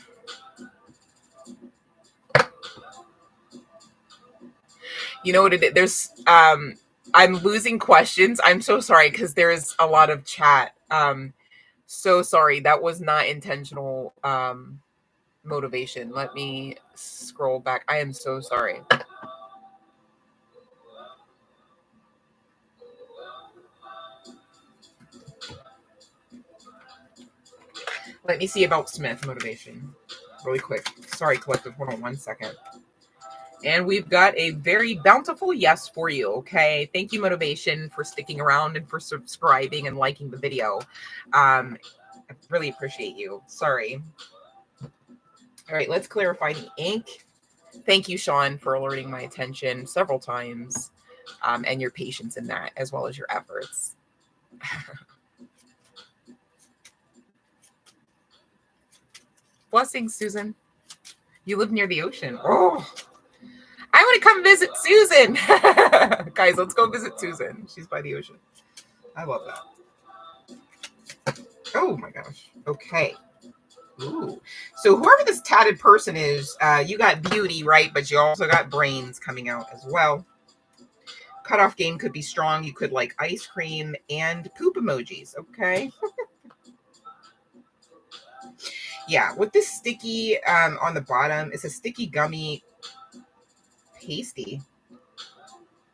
You know what it is? There's I'm losing questions. I'm so sorry because there's a lot of chat. So sorry. That was not intentional motivation. Let me scroll back. I am so sorry. Let me see about Smith motivation really quick. Sorry, collective. Hold on 1 second. And we've got a very bountiful yes for you. Okay. Thank you, motivation, for sticking around and for subscribing and liking the video. I really appreciate you. Sorry. All right, let's clarify the ink. Thank you, Sean, for alerting my attention several times, and your patience in that, as well as your efforts. Blessings, Susan. You live near the ocean. Oh, I want to come visit Susan. Guys, let's go visit Susan. She's by the ocean. I love that. Oh my gosh. Okay. Ooh. So whoever this tatted person is, you got beauty, right? But you also got brains coming out as well. Cutoff game could be strong. You could like ice cream and poop emojis. Okay. Yeah, with this sticky on the bottom, it's a sticky gummy pasty.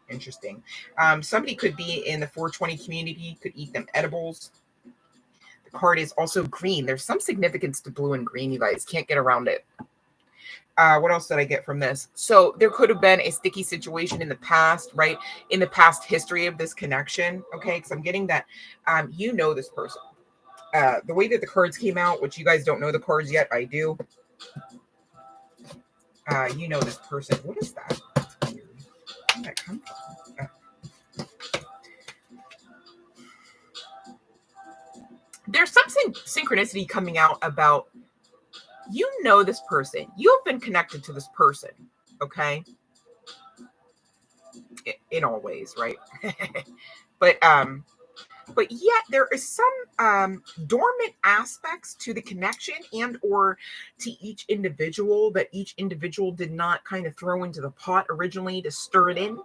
Interesting. Somebody could be in the 420 community, could eat them edibles. The card is also green. There's some significance to blue and green, you guys. Can't get around it. What else did I get from this? So there could have been a sticky situation in the past, right? In the past history of this connection. Okay, because I'm getting that you know this person. The way that the cards came out, which you guys don't know the cards yet, I do. You know this person. What is that? Where did that come from? There's some synchronicity coming out about, you know, this person. You've been connected to this person, okay? In all ways, right? But yet there is some dormant aspects to the connection and or to each individual that each individual did not kind of throw into the pot originally to stir it in,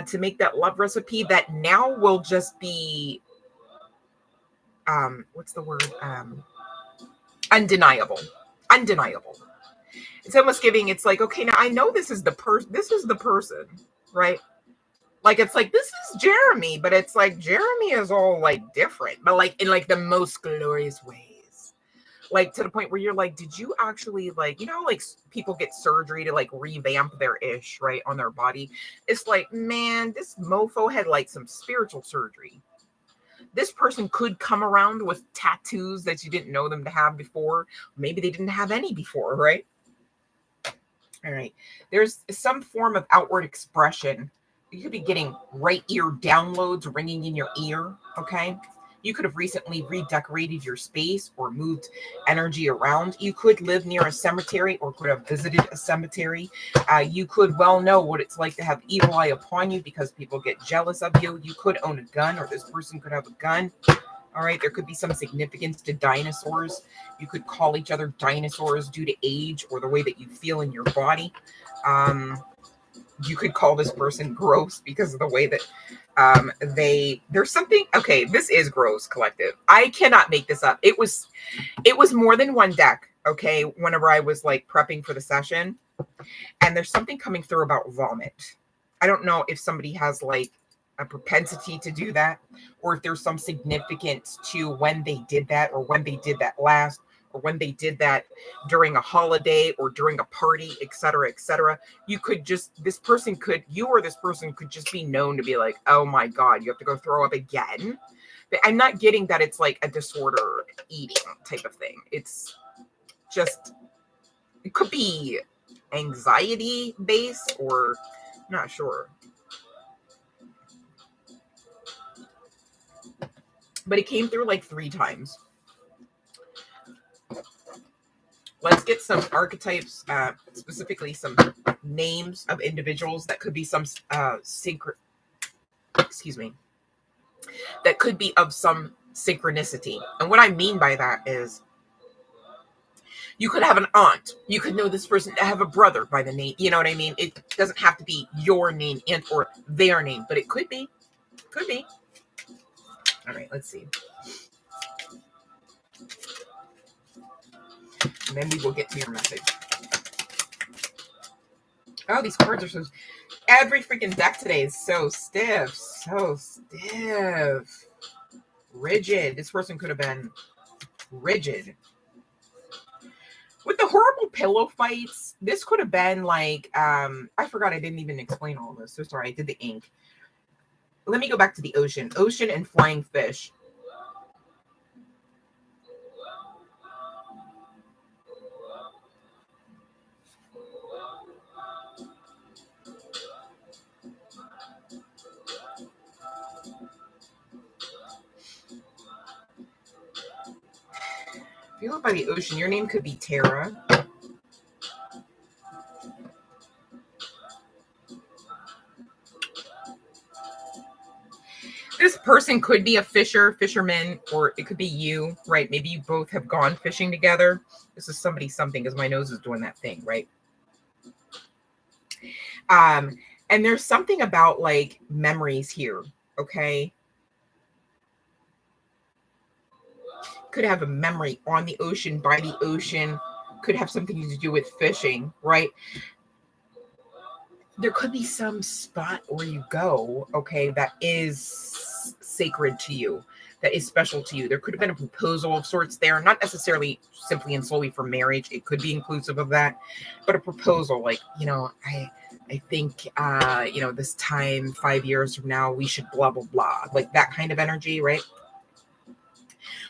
to make that love recipe that now will just be, what's the word? Undeniable. It's almost giving, it's like, okay, now I know this is the person, right? Like, it's like, this is Jeremy, but it's like, Jeremy is all like different, but like in like the most glorious ways. Like to the point where you're like, did you actually like, you know, like people get surgery to like revamp their ish, right, on their body. It's like, man, this mofo had like some spiritual surgery. This person could come around with tattoos that you didn't know them to have before. Maybe they didn't have any before, right? All right. There's some form of outward expression. You could be getting right ear downloads ringing in your ear, okay? You could have recently redecorated your space or moved energy around. You could live near a cemetery or could have visited a cemetery. You could well know what it's like to have evil eye upon you because people get jealous of you. You could own a gun, or this person could have a gun. All right, there could be some significance to dinosaurs. You could call each other dinosaurs due to age or the way that you feel in your body. You could call this person gross because of the way that there's something. Okay, this is gross, collective. I cannot make this up. It was more than one deck. Okay, whenever I was like prepping for the session, and there's something coming through about vomit. I don't know if somebody has like a propensity to do that, or if there's some significance to when they did that, or when they did that last, or when they did that during a holiday or during a party, etc., etc. You could just, you or this person could just be known to be like, oh my God, you have to go throw up again. But I'm not getting that it's like a disorder eating type of thing. It's just, it could be anxiety based, or I'm not sure. But it came through like 3 times. Let's get some archetypes, specifically some names of individuals that could be some that could be of some synchronicity. And what I mean by that is, you could have an aunt. You could know this person, have a brother by the name. You know what I mean? It doesn't have to be your name and or their name, but it could be. Could be. All right, let's see. And then we will get to your message. Oh, these cards are so... Every freaking deck today is so stiff. So stiff. Rigid. This person could have been rigid. With the horrible pillow fights, this could have been like... I forgot I didn't even explain all this. So sorry, I did the ink. Let me go back to the ocean. Ocean and flying fish. If you look by the ocean, your name could be Tara. This person could be a fisherman, or it could be you, right? Maybe you both have gone fishing together. This is somebody something, because my nose is doing that thing, right? And there's something about like memories here, okay? Could have a memory on the ocean, by the ocean, could have something to do with fishing, right? There could be some spot where you go, okay, that is sacred to you, that is special to you. There could have been a proposal of sorts there, not necessarily simply and solely for marriage. It could be inclusive of that, but a proposal like, you know, I think, you know, this time 5 years from now, we should blah, blah, blah, like that kind of energy, right?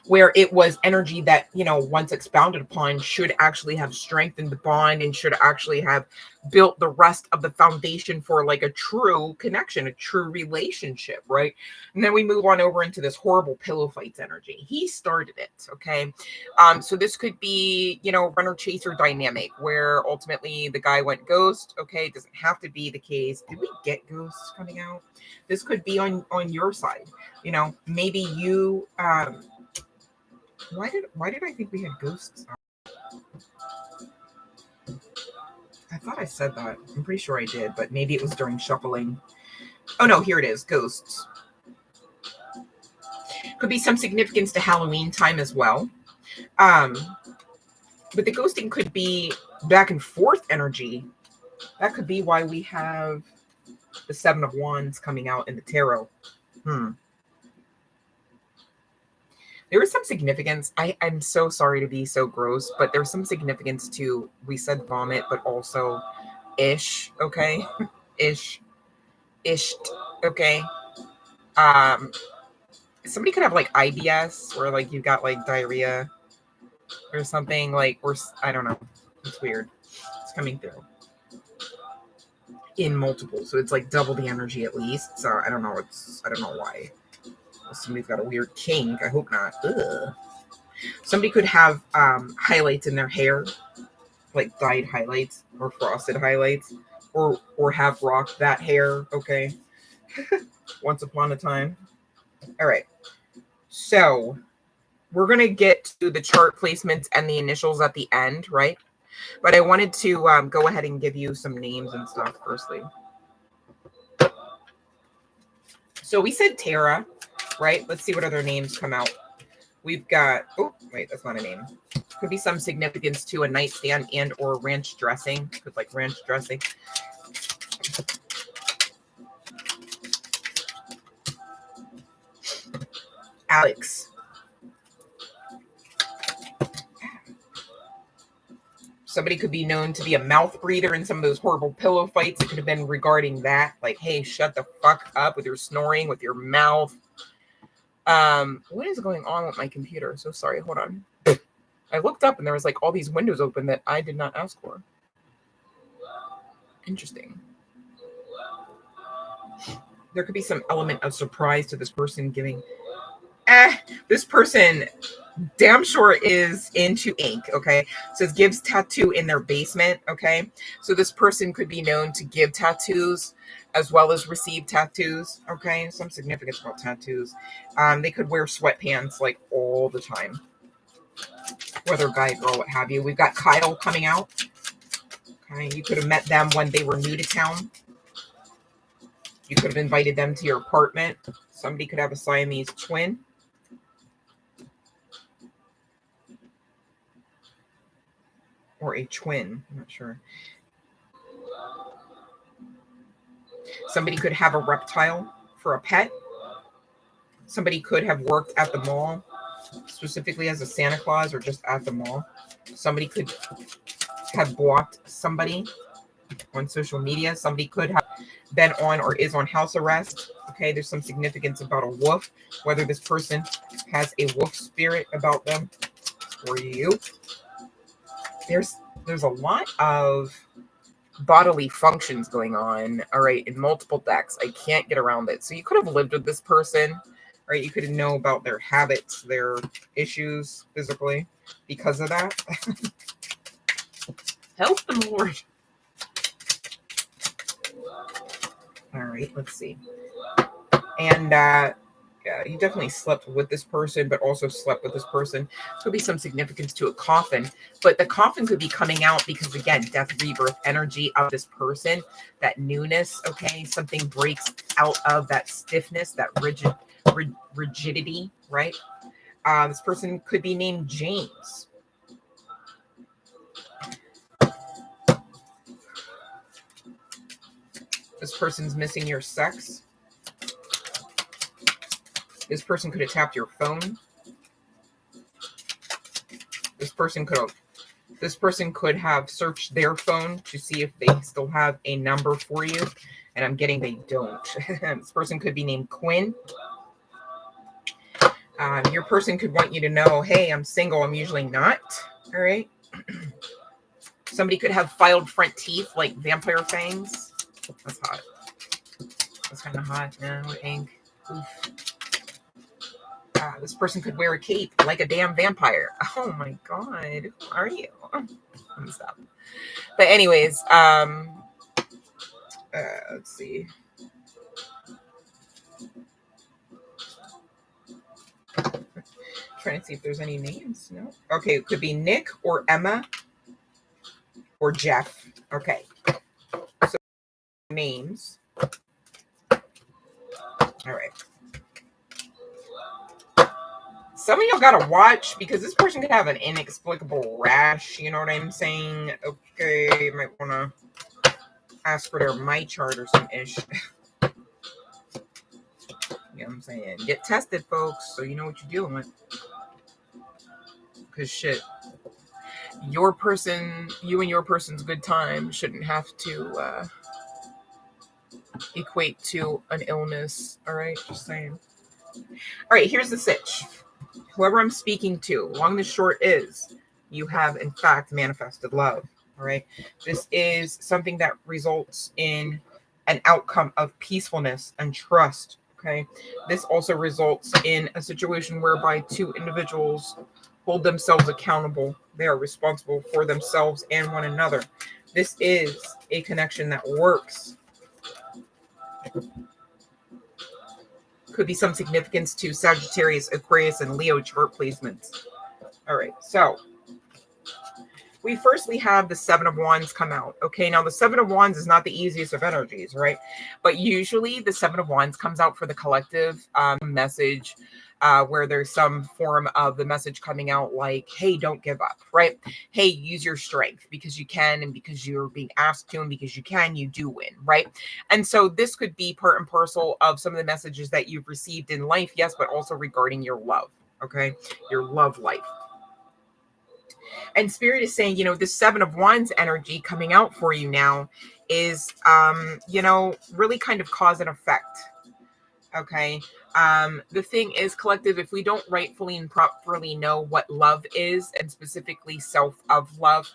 Where it was energy that, you know, once expounded upon, should actually have strengthened the bond and should actually have built the rest of the foundation for like a true connection, a true relationship, right? And then we move on over into this horrible pillow fights energy. He started it, okay? So this could be, you know, runner chaser dynamic where ultimately the guy went ghost, okay? It doesn't have to be the case. Did we get ghosts coming out? This could be on your side, you know, maybe you, why did I think we had ghosts? I thought I said that. I'm pretty sure I did, but maybe it was during shuffling. Oh no, here it is. Ghosts. Could be some significance to Halloween time as well. But the ghosting could be back and forth energy. That could be why we have the 7 of Wands coming out in the tarot. There is some significance. I'm so sorry to be so gross, but there's some significance to, we said vomit, but also ish, okay? Ished, okay? Somebody could have like IBS, or like you got like diarrhea or something, like, or I don't know. It's weird. It's coming through in multiple, so it's like double the energy at least. So I don't know. I don't know why. Somebody's got a weird kink. I hope not. Ugh. Somebody could have highlights in their hair, like dyed highlights or frosted highlights, or have rocked that hair. Okay. Once upon a time. All right. So we're going to get to the chart placements and the initials at the end, right? But I wanted to go ahead and give you some names and stuff firstly. So we said Tara, right? Let's see what other names come out. We've got, oh, wait, that's not a name. Could be some significance to a nightstand and or ranch dressing. Could like ranch dressing. Alex. Somebody could be known to be a mouth breather in some of those horrible pillow fights. It could have been regarding that. Like, hey, shut the fuck up with your snoring, with your mouth. What is going on with my computer? So sorry. Hold on. I looked up and there was like all these windows open that I did not ask for. Interesting. There could be some element of surprise to this person giving. This person damn sure is into ink, okay? It says gives tattoo in their basement, okay? So this person could be known to give tattoos as well as receive tattoos, okay? Some significance about tattoos. They could wear sweatpants like all the time. Whether guy, girl, what have you. We've got Kyle coming out. Okay, you could have met them when they were new to town. You could have invited them to your apartment. Somebody could have a Siamese twin. Or a twin, I'm not sure. Somebody could have a reptile for a pet. Somebody could have worked at the mall, specifically as a Santa Claus or just at the mall. Somebody could have blocked somebody on social media. Somebody could have been on or is on house arrest. Okay, there's some significance about a wolf, whether this person has a wolf spirit about them or you. There's a lot of bodily functions going on, all right, in multiple decks. I can't get around it. So you could have lived with this person, right? You could know about their habits, their issues physically because of that. Help them, Lord. All right, let's see. And yeah, you definitely slept with this person, but also slept with this person. Could be some significance to a coffin, but the coffin could be coming out because, again, death, rebirth energy of this person, that newness, okay? Something breaks out of that stiffness, that rigidity, right? This person could be named James. This person's missing your sex. This person could have tapped your phone. This person could have searched their phone to see if they still have a number for you. And I'm getting they don't. This person could be named Quinn. Your person could want you to know, hey, I'm single. I'm usually not. All right. Somebody could have filed front teeth like vampire fangs. That's hot. That's kind of hot. Yeah, with ink. Oof. This person could wear a cape like a damn vampire. Oh my god, who are you? Let me stop. But anyways, let's see. Trying to see if there's any names. No. Okay, it could be Nick or Emma or Jeff. Okay. So names. All right. Some of y'all gotta watch because this person could have an inexplicable rash. You know what I'm saying? Okay, you might want to ask for their my chart or some ish. You know what I'm saying? Get tested, folks, so you know what you're dealing with. Because shit, your person, you and your person's good time shouldn't have to equate to an illness. All right, just saying. All right, here's the sitch. Whoever I'm speaking to, long and short is, you have in fact manifested love. All right. This is something that results in an outcome of peacefulness and trust. Okay. This also results in a situation whereby two individuals hold themselves accountable. They are responsible for themselves and one another. This is a connection that works. Could be some significance to Sagittarius, Aquarius, and Leo chart placements. All right. So we firstly have the Seven of Wands come out. Okay, now the Seven of Wands is not the easiest of energies, right? But usually the Seven of Wands comes out for the collective message, where there's some form of the message coming out like, hey, don't give up, right? Hey, use your strength because you can, and because you're being asked to, and because you can, you do win, right? And so this could be part and parcel of some of the messages that you've received in life, yes, but also regarding your love, okay? Your love life. And Spirit is saying, this Seven of Wands energy coming out for you now is, really kind of cause and effect. Okay. The thing is, collective, if we don't rightfully and properly know what love is, and specifically self of love,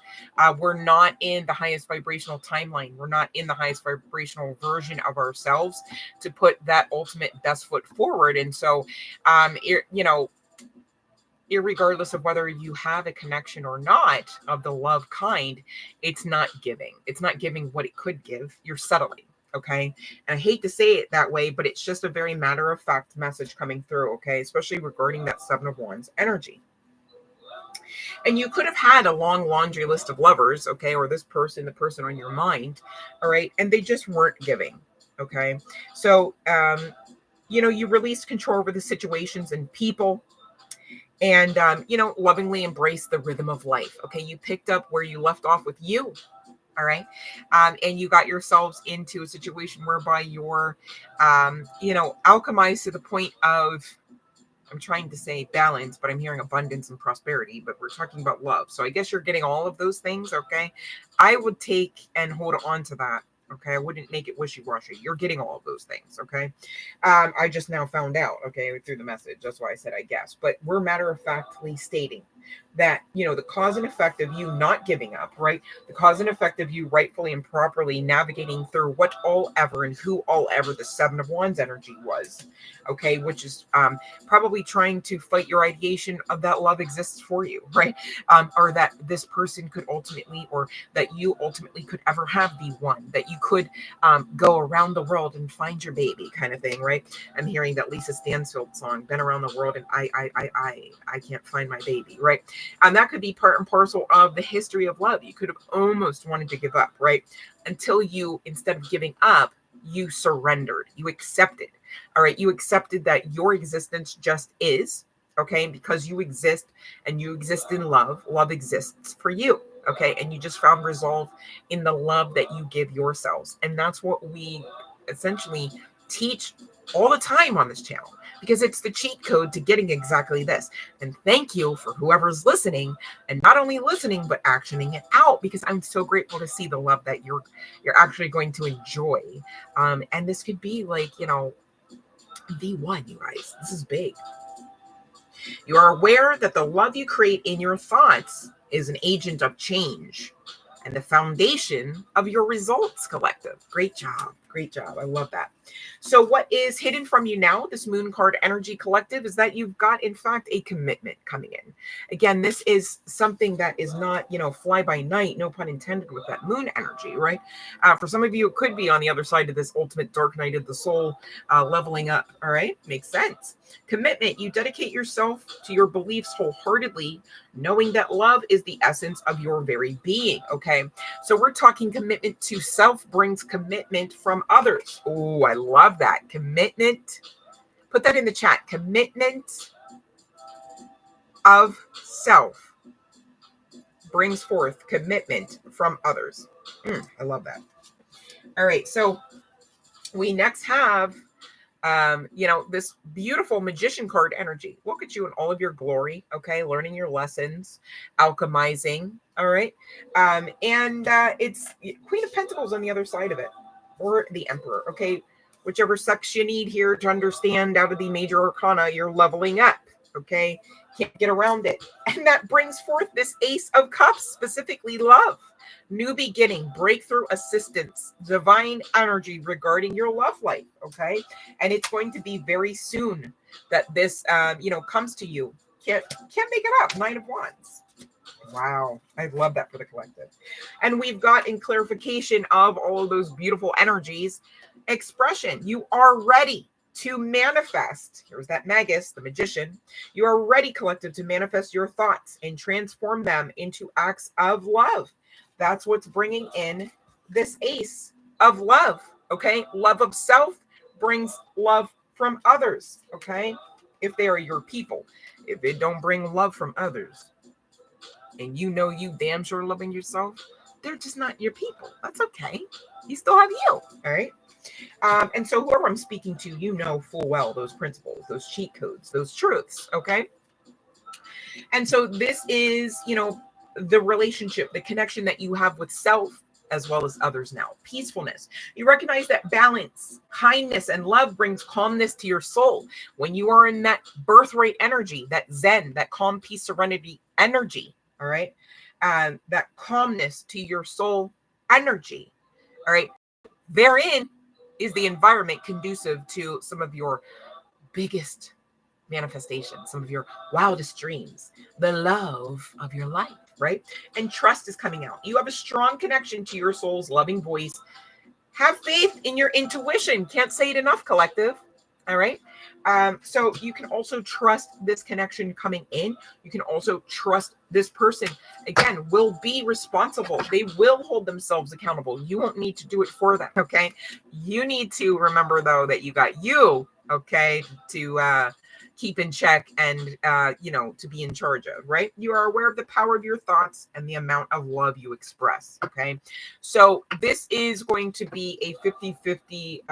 we're not in the highest vibrational timeline. We're not in the highest vibrational version of ourselves to put that ultimate best foot forward. And so, irregardless of whether you have a connection or not of the love kind, it's not giving. It's not giving what it could give. You're settling. Okay. And I hate to say it that way, but it's just a very matter of fact message coming through. Okay. Especially regarding that Seven of Wands energy. And you could have had a long laundry list of lovers. Okay. Or this person, the person on your mind. All right. And they just weren't giving. Okay. So, you released control over the situations and people. And, lovingly embrace the rhythm of life. Okay. You picked up where you left off with you. All right. And you got yourselves into a situation whereby you're, alchemized to the point of, I'm trying to say balance, but I'm hearing abundance and prosperity, but we're talking about love. So I guess you're getting all of those things. Okay. I would take and hold on to that. Okay. I wouldn't make it wishy-washy. You're getting all of those things. Okay. I just now found out, okay, through the message. That's why I said I guess. But we're matter-of-factly stating that, the cause and effect of you not giving up, right? The cause and effect of you rightfully and properly navigating through what all ever and who all ever the Seven of Wands energy was, okay, which is probably trying to fight your ideation of that love exists for you, right? Or that this person could ultimately, or that you ultimately could ever have the one, that you could go around the world and find your baby kind of thing, right? I'm hearing that Lisa Stansfield song, been around the world and I can't find my baby, right? And that could be part and parcel of the history of love. You could have almost wanted to give up, right? Until you, instead of giving up, you surrendered, you accepted, all right? You accepted that your existence just is, okay? Because you exist and you exist in love. Love exists for you, okay? And you just found resolve in the love that you give yourselves. And that's what we essentially teach all the time on this channel, because it's the cheat code to getting exactly this. And thank you for whoever's listening, and not only listening but actioning it out, because I'm so grateful to see the love that you're actually going to enjoy. And this could be like, V1, you guys. This is big. You are aware that the love you create in your thoughts is an agent of change and the foundation of your results, collective. Great job. Great job. I love that. So what is hidden from you now, this Moon card energy, collective, is that you've got, in fact, a commitment coming in. Again, this is something that is not, fly by night, no pun intended with that Moon energy, right? For some of you, it could be on the other side of this ultimate dark night of the soul, leveling up. All right. Makes sense. Commitment. You dedicate yourself to your beliefs wholeheartedly, knowing that love is the essence of your very being. Okay. So we're talking commitment to self brings commitment from others. Oh, I love that. Commitment. Put that in the chat. Commitment of self brings forth commitment from others. I love that. All right. So we next have, this beautiful magician card energy. Look at you in all of your glory. Okay. Learning your lessons, alchemizing. All right. It's Queen of Pentacles on the other side of it, or the Emperor. Okay. Whichever sex you need here to understand out of the major arcana, you're leveling up. Okay, can't get around it. And that brings forth this Ace of Cups, specifically love, new beginning, breakthrough, assistance, divine energy regarding your love life. Okay, and it's going to be very soon that this comes to you. Can't make it up. Nine of Wands. Wow, I love that for the collective. And we've got in clarification of all of those beautiful energies, expression. You are ready to manifest. Here's that Magus, the magician. You are ready, collective, to manifest your thoughts and transform them into acts of love. That's what's bringing in this Ace of Love. Okay, love of self brings love from others. Okay, if they are your people. If it don't bring love from others, and you know you damn sure loving yourself, they're just not your people. That's okay. You still have you. All right. And so whoever I'm speaking to, you know full well those principles, those cheat codes, those truths. Okay. And so this is, the relationship, the connection that you have with self as well as others now. Peacefulness. You recognize that balance, kindness, and love brings calmness to your soul. When you are in that birthright energy, that Zen, that calm, peace, serenity energy. All right. That calmness to your soul energy. All right. Therein is the environment conducive to some of your biggest manifestations, some of your wildest dreams, the love of your life, right? And trust is coming out. You have a strong connection to your soul's loving voice. Have faith in your intuition. Can't say it enough, collective. All right. So you can also trust this connection coming in. You can also trust this person, again, will be responsible. They will hold themselves accountable. You won't need to do it for them. Okay. You need to remember, though, that you got you, okay, to keep in check and, to be in charge of, right? You are aware of the power of your thoughts and the amount of love you express. Okay. So this is going to be a 50-50,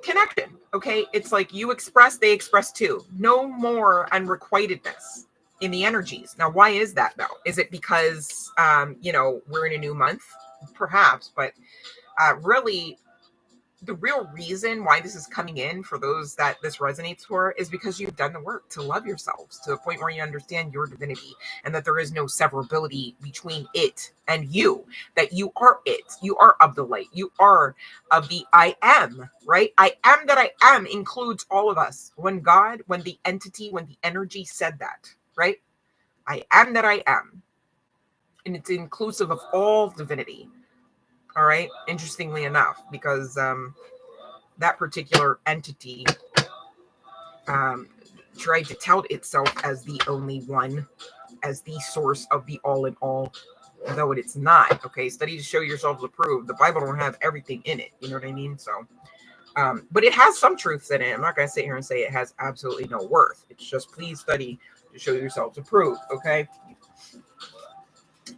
connection. Okay. It's like you express, they express too. No more unrequitedness in the energies. Now, why is that though? Is it because, we're in a new month? Perhaps, but really, the real reason why this is coming in for those that this resonates for is because you've done the work to love yourselves to the point where you understand your divinity and that there is no severability between it and you, that you are it. You are of the light. You are of the I am, right? I am that I am includes all of us. When God, when the entity, when the energy said that, right? I am that I am. And it's inclusive of all divinity. All right. Interestingly enough, because that particular entity tried to tout itself as the only one, as the source of the all in all, though it's not. Okay. Study to show yourselves approved. The Bible don't have everything in it. You know what I mean? So, but it has some truths in it. I'm not going to sit here and say it has absolutely no worth. It's just please study to show yourselves approved. Okay.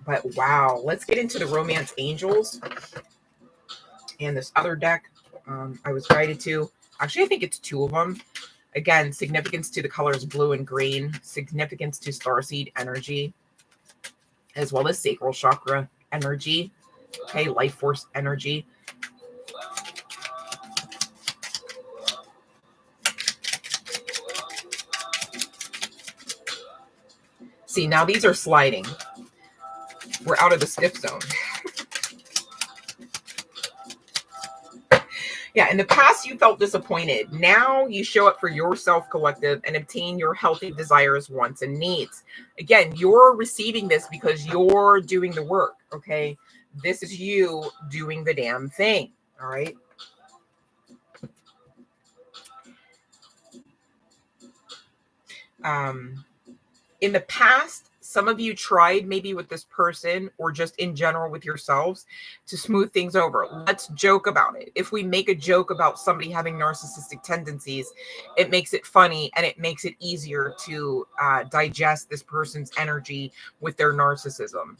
But wow, let's get into the romance angels. And this other deck I was guided to. Actually, I think it's two of them. Again, significance to the colors blue and green. Significance to starseed energy. As well as sacral chakra energy. Okay, life force energy. See, now these are sliding. We're out of the stiff zone. Yeah, in the past, you felt disappointed. Now you show up for yourself, collective, and obtain your healthy desires, wants, and needs. Again, you're receiving this because you're doing the work, okay? This is you doing the damn thing, all right? In the past, some of you tried maybe with this person or just in general with yourselves to smooth things over. Let's joke about it. If we make a joke about somebody having narcissistic tendencies, it makes it funny and it makes it easier to digest this person's energy with their narcissism.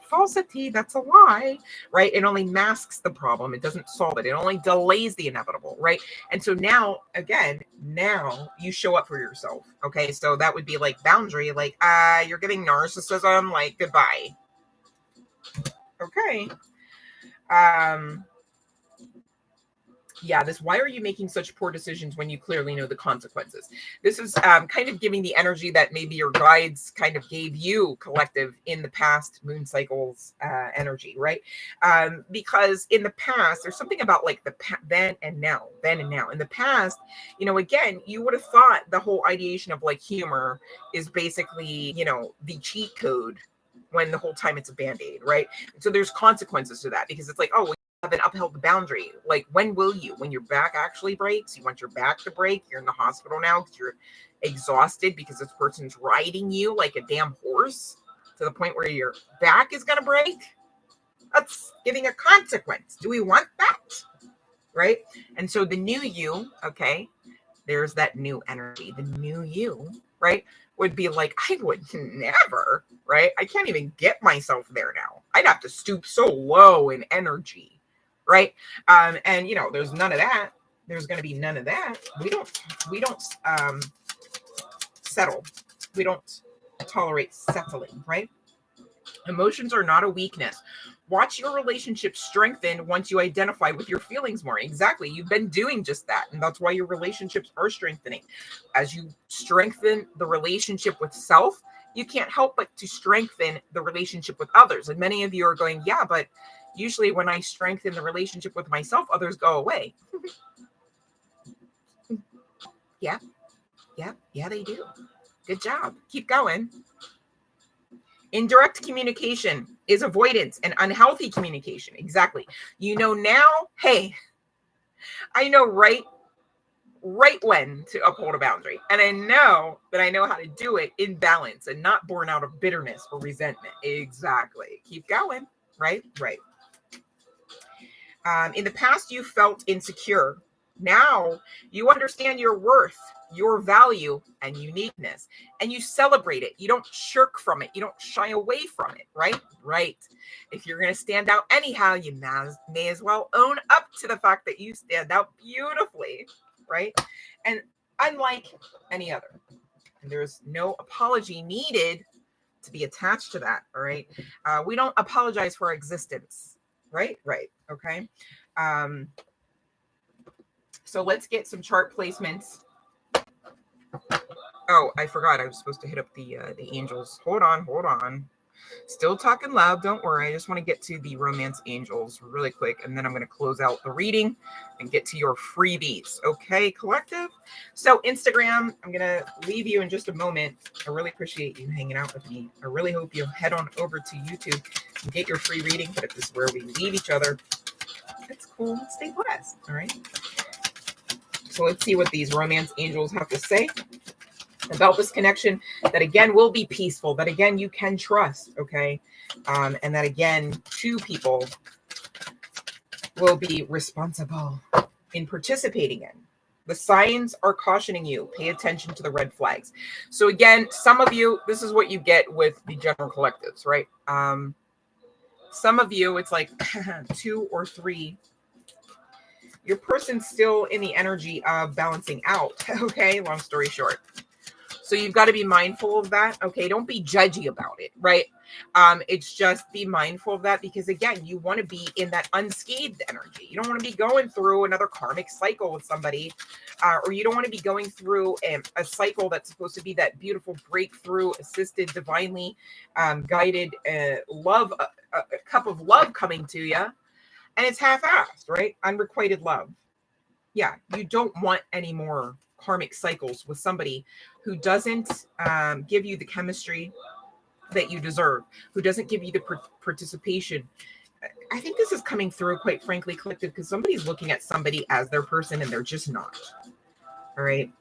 Falsity, that's a lie, right? It only masks the problem. It doesn't solve it. It only delays the inevitable, right? And so now, again, now you show up for yourself, okay? So that would be like boundary, like, you're getting narcissism, like, goodbye. Okay. Yeah, this, why are you making such poor decisions when you clearly know the consequences? This is kind of giving the energy that maybe your guides kind of gave you, collective, in the past moon cycles energy, right? Because in the past, there's something about like then and now. In the past, again, you would have thought the whole ideation of like humor is basically, the cheat code, when the whole time it's a band-aid, right? So there's consequences to that, because it's like, oh, haven't upheld the boundary. Like, when will you? When your back actually breaks? You want your back to break? You're in the hospital now because you're exhausted because this person's riding you like a damn horse to the point where your back is going to break? That's giving a consequence. Do we want that? Right? And so the new you, okay, there's that new energy. The new you, right, would be like, I would never, right? I can't even get myself there now. I'd have to stoop so low in energy, right? And there's none of that. There's going to be none of that. We don't settle. We don't tolerate settling, right? Emotions are not a weakness. Watch your relationship strengthen once you identify with your feelings more. Exactly. You've been doing just that. And that's why your relationships are strengthening. As you strengthen the relationship with self, you can't help but to strengthen the relationship with others. And many of you are going, yeah, but usually when I strengthen the relationship with myself, others go away. Yeah, they do. Good job. Keep going. Indirect communication is avoidance and unhealthy communication. Exactly. Now, hey, I know right when to uphold a boundary. And I know that I know how to do it in balance and not born out of bitterness or resentment. Exactly. Keep going. Right. In the past, you felt insecure. Now you understand your worth, your value, and uniqueness, and you celebrate it. You don't shirk from it. You don't shy away from it, right? Right. If you're going to stand out anyhow, you may as well own up to the fact that you stand out beautifully, right? And unlike any other, and there's no apology needed to be attached to that, all right? We don't apologize for our existence, right? Right. Okay. So let's get some chart placements. Oh, I forgot. I was supposed to hit up the angels. Hold on. Still talking loud. Don't worry. I just want to get to the romance angels really quick, and then I'm going to close out the reading and get to your freebies. Okay, collective? So Instagram, I'm going to leave you in just a moment. I really appreciate you hanging out with me. I really hope you head on over to YouTube and get your free reading. But if this is where we leave each other, it's cool. Stay blessed. All right? So let's see what these romance angels have to say about this connection, that again will be peaceful, that again you can trust, okay? And that again, two people will be responsible in participating in. The signs are cautioning you. Pay attention to the red flags. So again, some of you, this is what you get with the general collectives, right? Some of you, it's like 2 or 3. Your person's still in the energy of balancing out, okay? Long story short. So you've got to be mindful of that. Okay, don't be judgy about it, right? It's just be mindful of that, because again, you want to be in that unscathed energy. You don't want to be going through another karmic cycle with somebody, or you don't want to be going through a cycle that's supposed to be that beautiful breakthrough, assisted, divinely guided love, a cup of love coming to you, and it's half-assed, right? Unrequited love. Yeah, you don't want any more karmic cycles with somebody who doesn't give you the chemistry that you deserve, who doesn't give you the participation. I think this is coming through, quite frankly, collective, because somebody's looking at somebody as their person and they're just not. All right.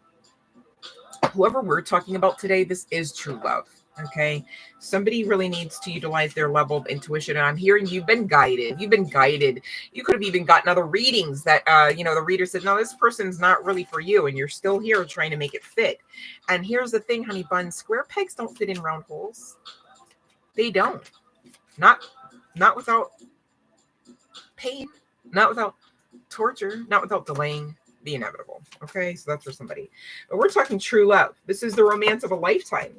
Whoever we're talking about today, this is true love. Okay. Somebody really needs to utilize their level of intuition. And I'm hearing you've been guided. You could have even gotten other readings that, the reader said, no, this person's not really for you. And you're still here trying to make it fit. And here's the thing, honey bun, square pegs don't fit in round holes. They don't. Not without pain, not without torture, not without delaying the inevitable. Okay. So that's for somebody, but we're talking true love. This is the romance of a lifetime.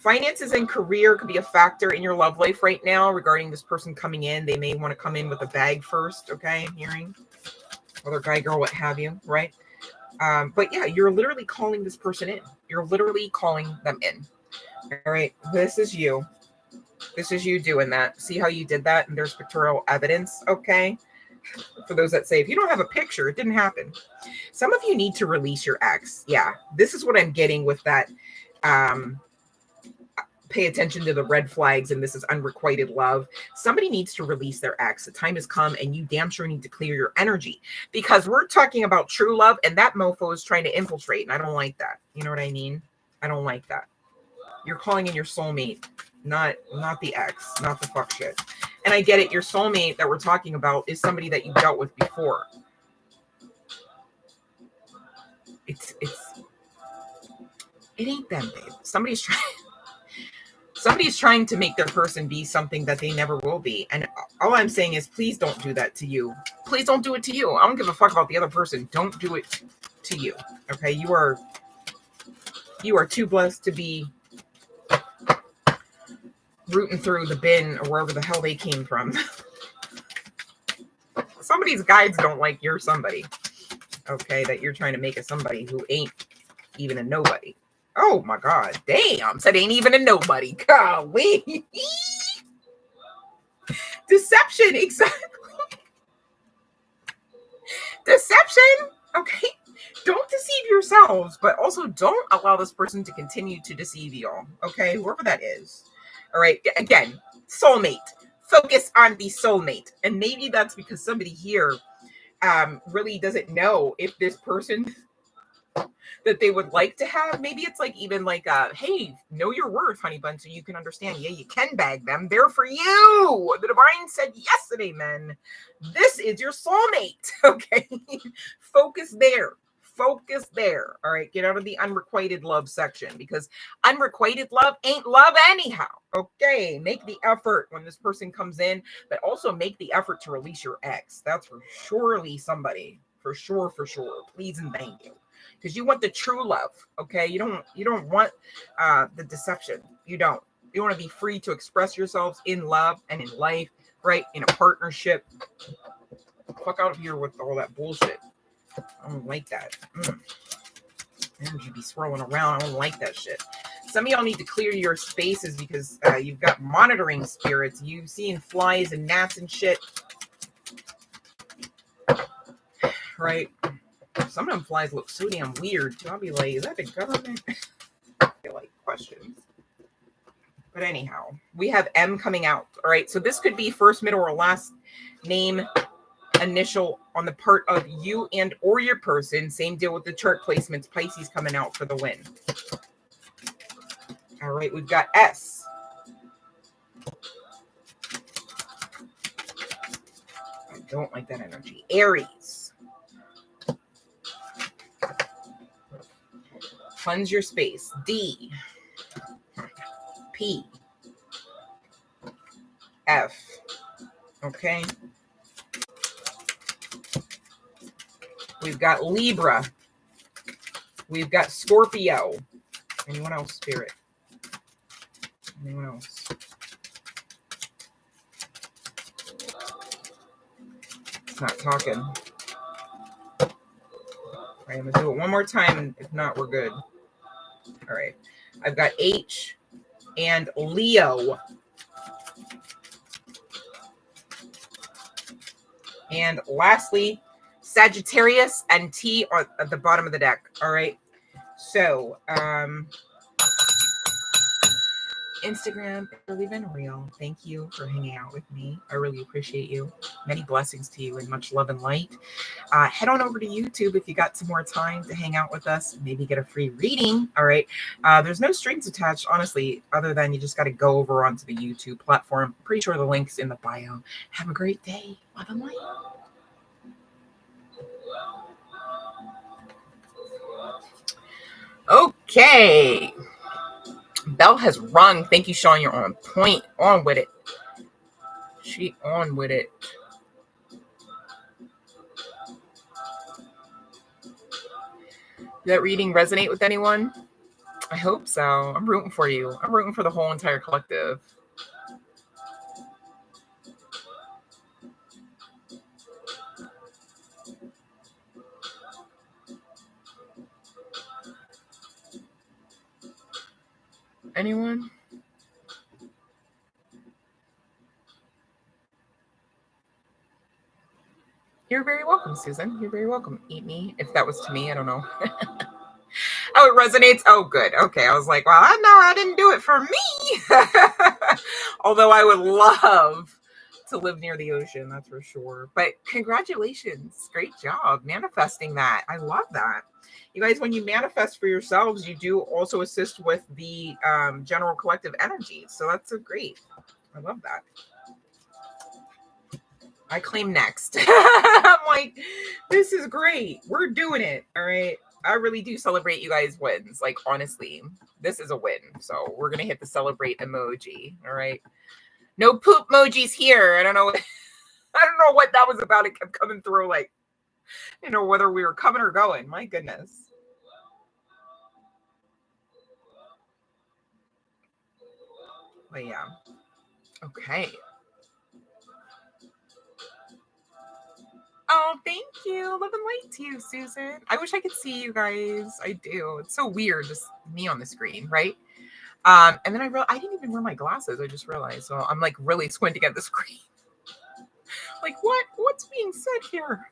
Finances and career could be a factor in your love life right now regarding this person coming in. They may want to come in with a bag first, okay? I'm hearing. Whether guy, girl, what have you, right? But yeah, you're literally calling this person in. You're literally calling them in. All right, this is you. This is you doing that. See how you did that? And there's pictorial evidence, okay? For those that say, if you don't have a picture, it didn't happen. Some of you need to release your ex. Yeah, this is what I'm getting with that. Pay attention to the red flags, and this is unrequited love. Somebody needs to release their ex. The time has come, and you damn sure need to clear your energy, because we're talking about true love, and that mofo is trying to infiltrate, and I don't like that. You know what I mean? I don't like that. You're calling in your soulmate, not the ex, not the fuck shit. And I get it. Your soulmate that we're talking about is somebody that you dealt with before. It ain't them, babe. Somebody's trying to make their person be something that they never will be. And all I'm saying is, please don't do that to you. Please don't do it to you. I don't give a fuck about the other person. Don't do it to you. Okay? You are too blessed to be rooting through the bin or wherever the hell they came from. Somebody's guides don't like you're somebody. Okay? That you're trying to make a somebody who ain't even a nobody. Oh my God. Damn. Said ain't even a nobody. Golly. Deception. Exactly. Deception. Okay. Don't deceive yourselves, but also don't allow this person to continue to deceive y'all. Okay. Whoever that is. All right. Again, soulmate. Focus on the soulmate. And maybe that's because somebody here really doesn't know if this person that they would like to have, maybe it's like even like hey, know your worth, honey bun, so you can understand. Yeah, you can bag them. They're for you. The divine said yes and amen. This is your soulmate. Okay. Focus there. Focus there. All right. Get out of the unrequited love section, because unrequited love ain't love anyhow. Okay. Make the effort when this person comes in, but also make the effort to release your ex. That's for surely somebody. For sure. Please and thank you. Because you want the true love, okay? You don't want the deception. You don't. You want to be free to express yourselves in love and in life, right? In a partnership. Fuck out of here with all that bullshit. I don't like that. Energy be swirling around. I don't like that shit. Some of y'all need to clear your spaces because you've got monitoring spirits. You've seen flies and gnats and shit, right? Some of them flies look so damn weird too. I'll be like, is that the government? I feel like questions. But anyhow, we have M coming out. All right. So this could be first, middle, or last name, initial on the part of you and or your person. Same deal with the chart placements. Pisces coming out for the win. All right. We've got S. I don't like that energy. Aries. Cleanse your space. D. P. F. Okay. We've got Libra. We've got Scorpio. Anyone else, Spirit? Anyone else? It's not talking. All right, I'm going to do it one more time. If not, we're good. All right. I've got H and Leo. And lastly, Sagittarius and T are at the bottom of the deck. All right. So, Instagram, Really Been Real. Thank you for hanging out with me. I really appreciate you. Many blessings to you and much love and light. Head on over to YouTube if you got some more time to hang out with us. Maybe get a free reading. All right. There's no strings attached, honestly, other than you just got to go over onto the YouTube platform. Pretty sure the link's in the bio. Have a great day. Love and light. Okay. Bell has rung. Thank you, Sean. You're on point. On with it. She on with it. Did that reading resonate with anyone? I hope so. I'm rooting for you. I'm rooting for the whole entire collective. Anyone? You're very welcome, Susan. You're very welcome. Eat me. If that was to me, I don't know. Oh, it resonates. Oh, good. Okay. I was like, well, I know I didn't do it for me. Although I would love to live near the ocean, that's for sure. But congratulations. Great job manifesting that. I love that. You guys, when you manifest for yourselves, you do also assist with the general collective energy. So that's so great. I love that. I claim next. I'm like, this is great. We're doing it. All right. I really do celebrate you guys' wins. Like, honestly, this is a win. So we're going to hit the celebrate emoji. All right. No poop emojis here. I don't know. I don't know what that was about. It kept coming through like, whether we were coming or going. My goodness. But yeah. Okay. Oh, thank you. Love and light to you, Susan. I wish I could see you guys. I do. It's so weird, just me on the screen, right? And then I didn't even wear my glasses. I just realized. So I'm like really squinting at the screen. Like, what's being said here?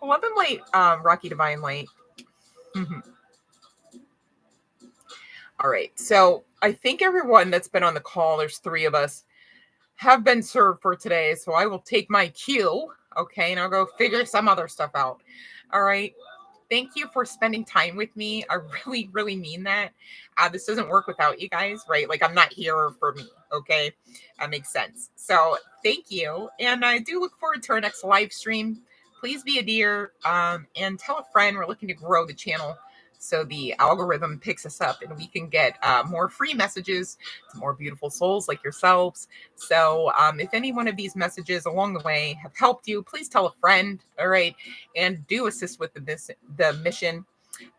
Love and light, Rocky Divine Light. All right. So I think everyone that's been on the call, there's 3 of us, have been served for today. So I will take my cue. Okay. And I'll go figure some other stuff out. All right. Thank you for spending time with me. I really, really mean that. This doesn't work without you guys, right? Like, I'm not here for me. Okay. That makes sense. So thank you. And I do look forward to our next live stream. Please be a dear and tell a friend. We're looking to grow the channel so the algorithm picks us up and we can get more free messages to more beautiful souls like yourselves. So if any one of these messages along the way have helped you, please tell a friend, all right, and do assist with the mission.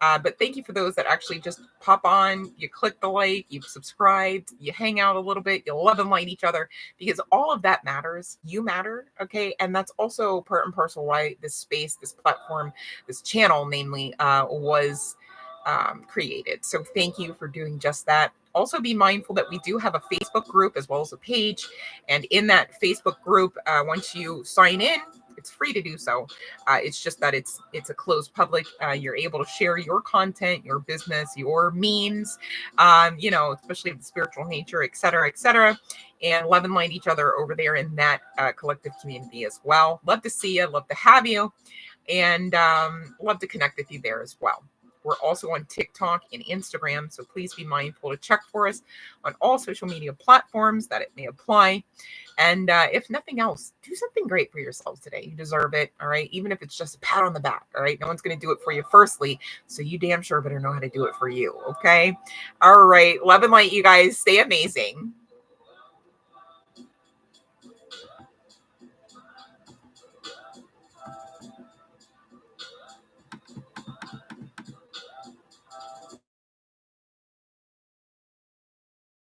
But thank you for those that actually just pop on, you click the like, you've subscribed, you hang out a little bit, you love and light each other, because all of that matters. You matter, okay? And that's also part and parcel why this space, this platform, this channel, namely, was created. So thank you for doing just that. Also be mindful that we do have a Facebook group as well as a page. And in that Facebook group, once you sign in, it's free to do so. It's just that it's a closed public. You're able to share your content, your business, your memes, especially the spiritual nature, et cetera, and love and light each other over there in that collective community as well. Love to see you, love to have you, and love to connect with you there as well. We're also on TikTok and Instagram, so please be mindful to check for us on all social media platforms that it may apply. And if nothing else, do something great for yourselves today. You deserve it, all right? Even if it's just a pat on the back, all right? No one's going to do it for you firstly, so you damn sure better know how to do it for you, okay? All right. Love and light, you guys. Stay amazing.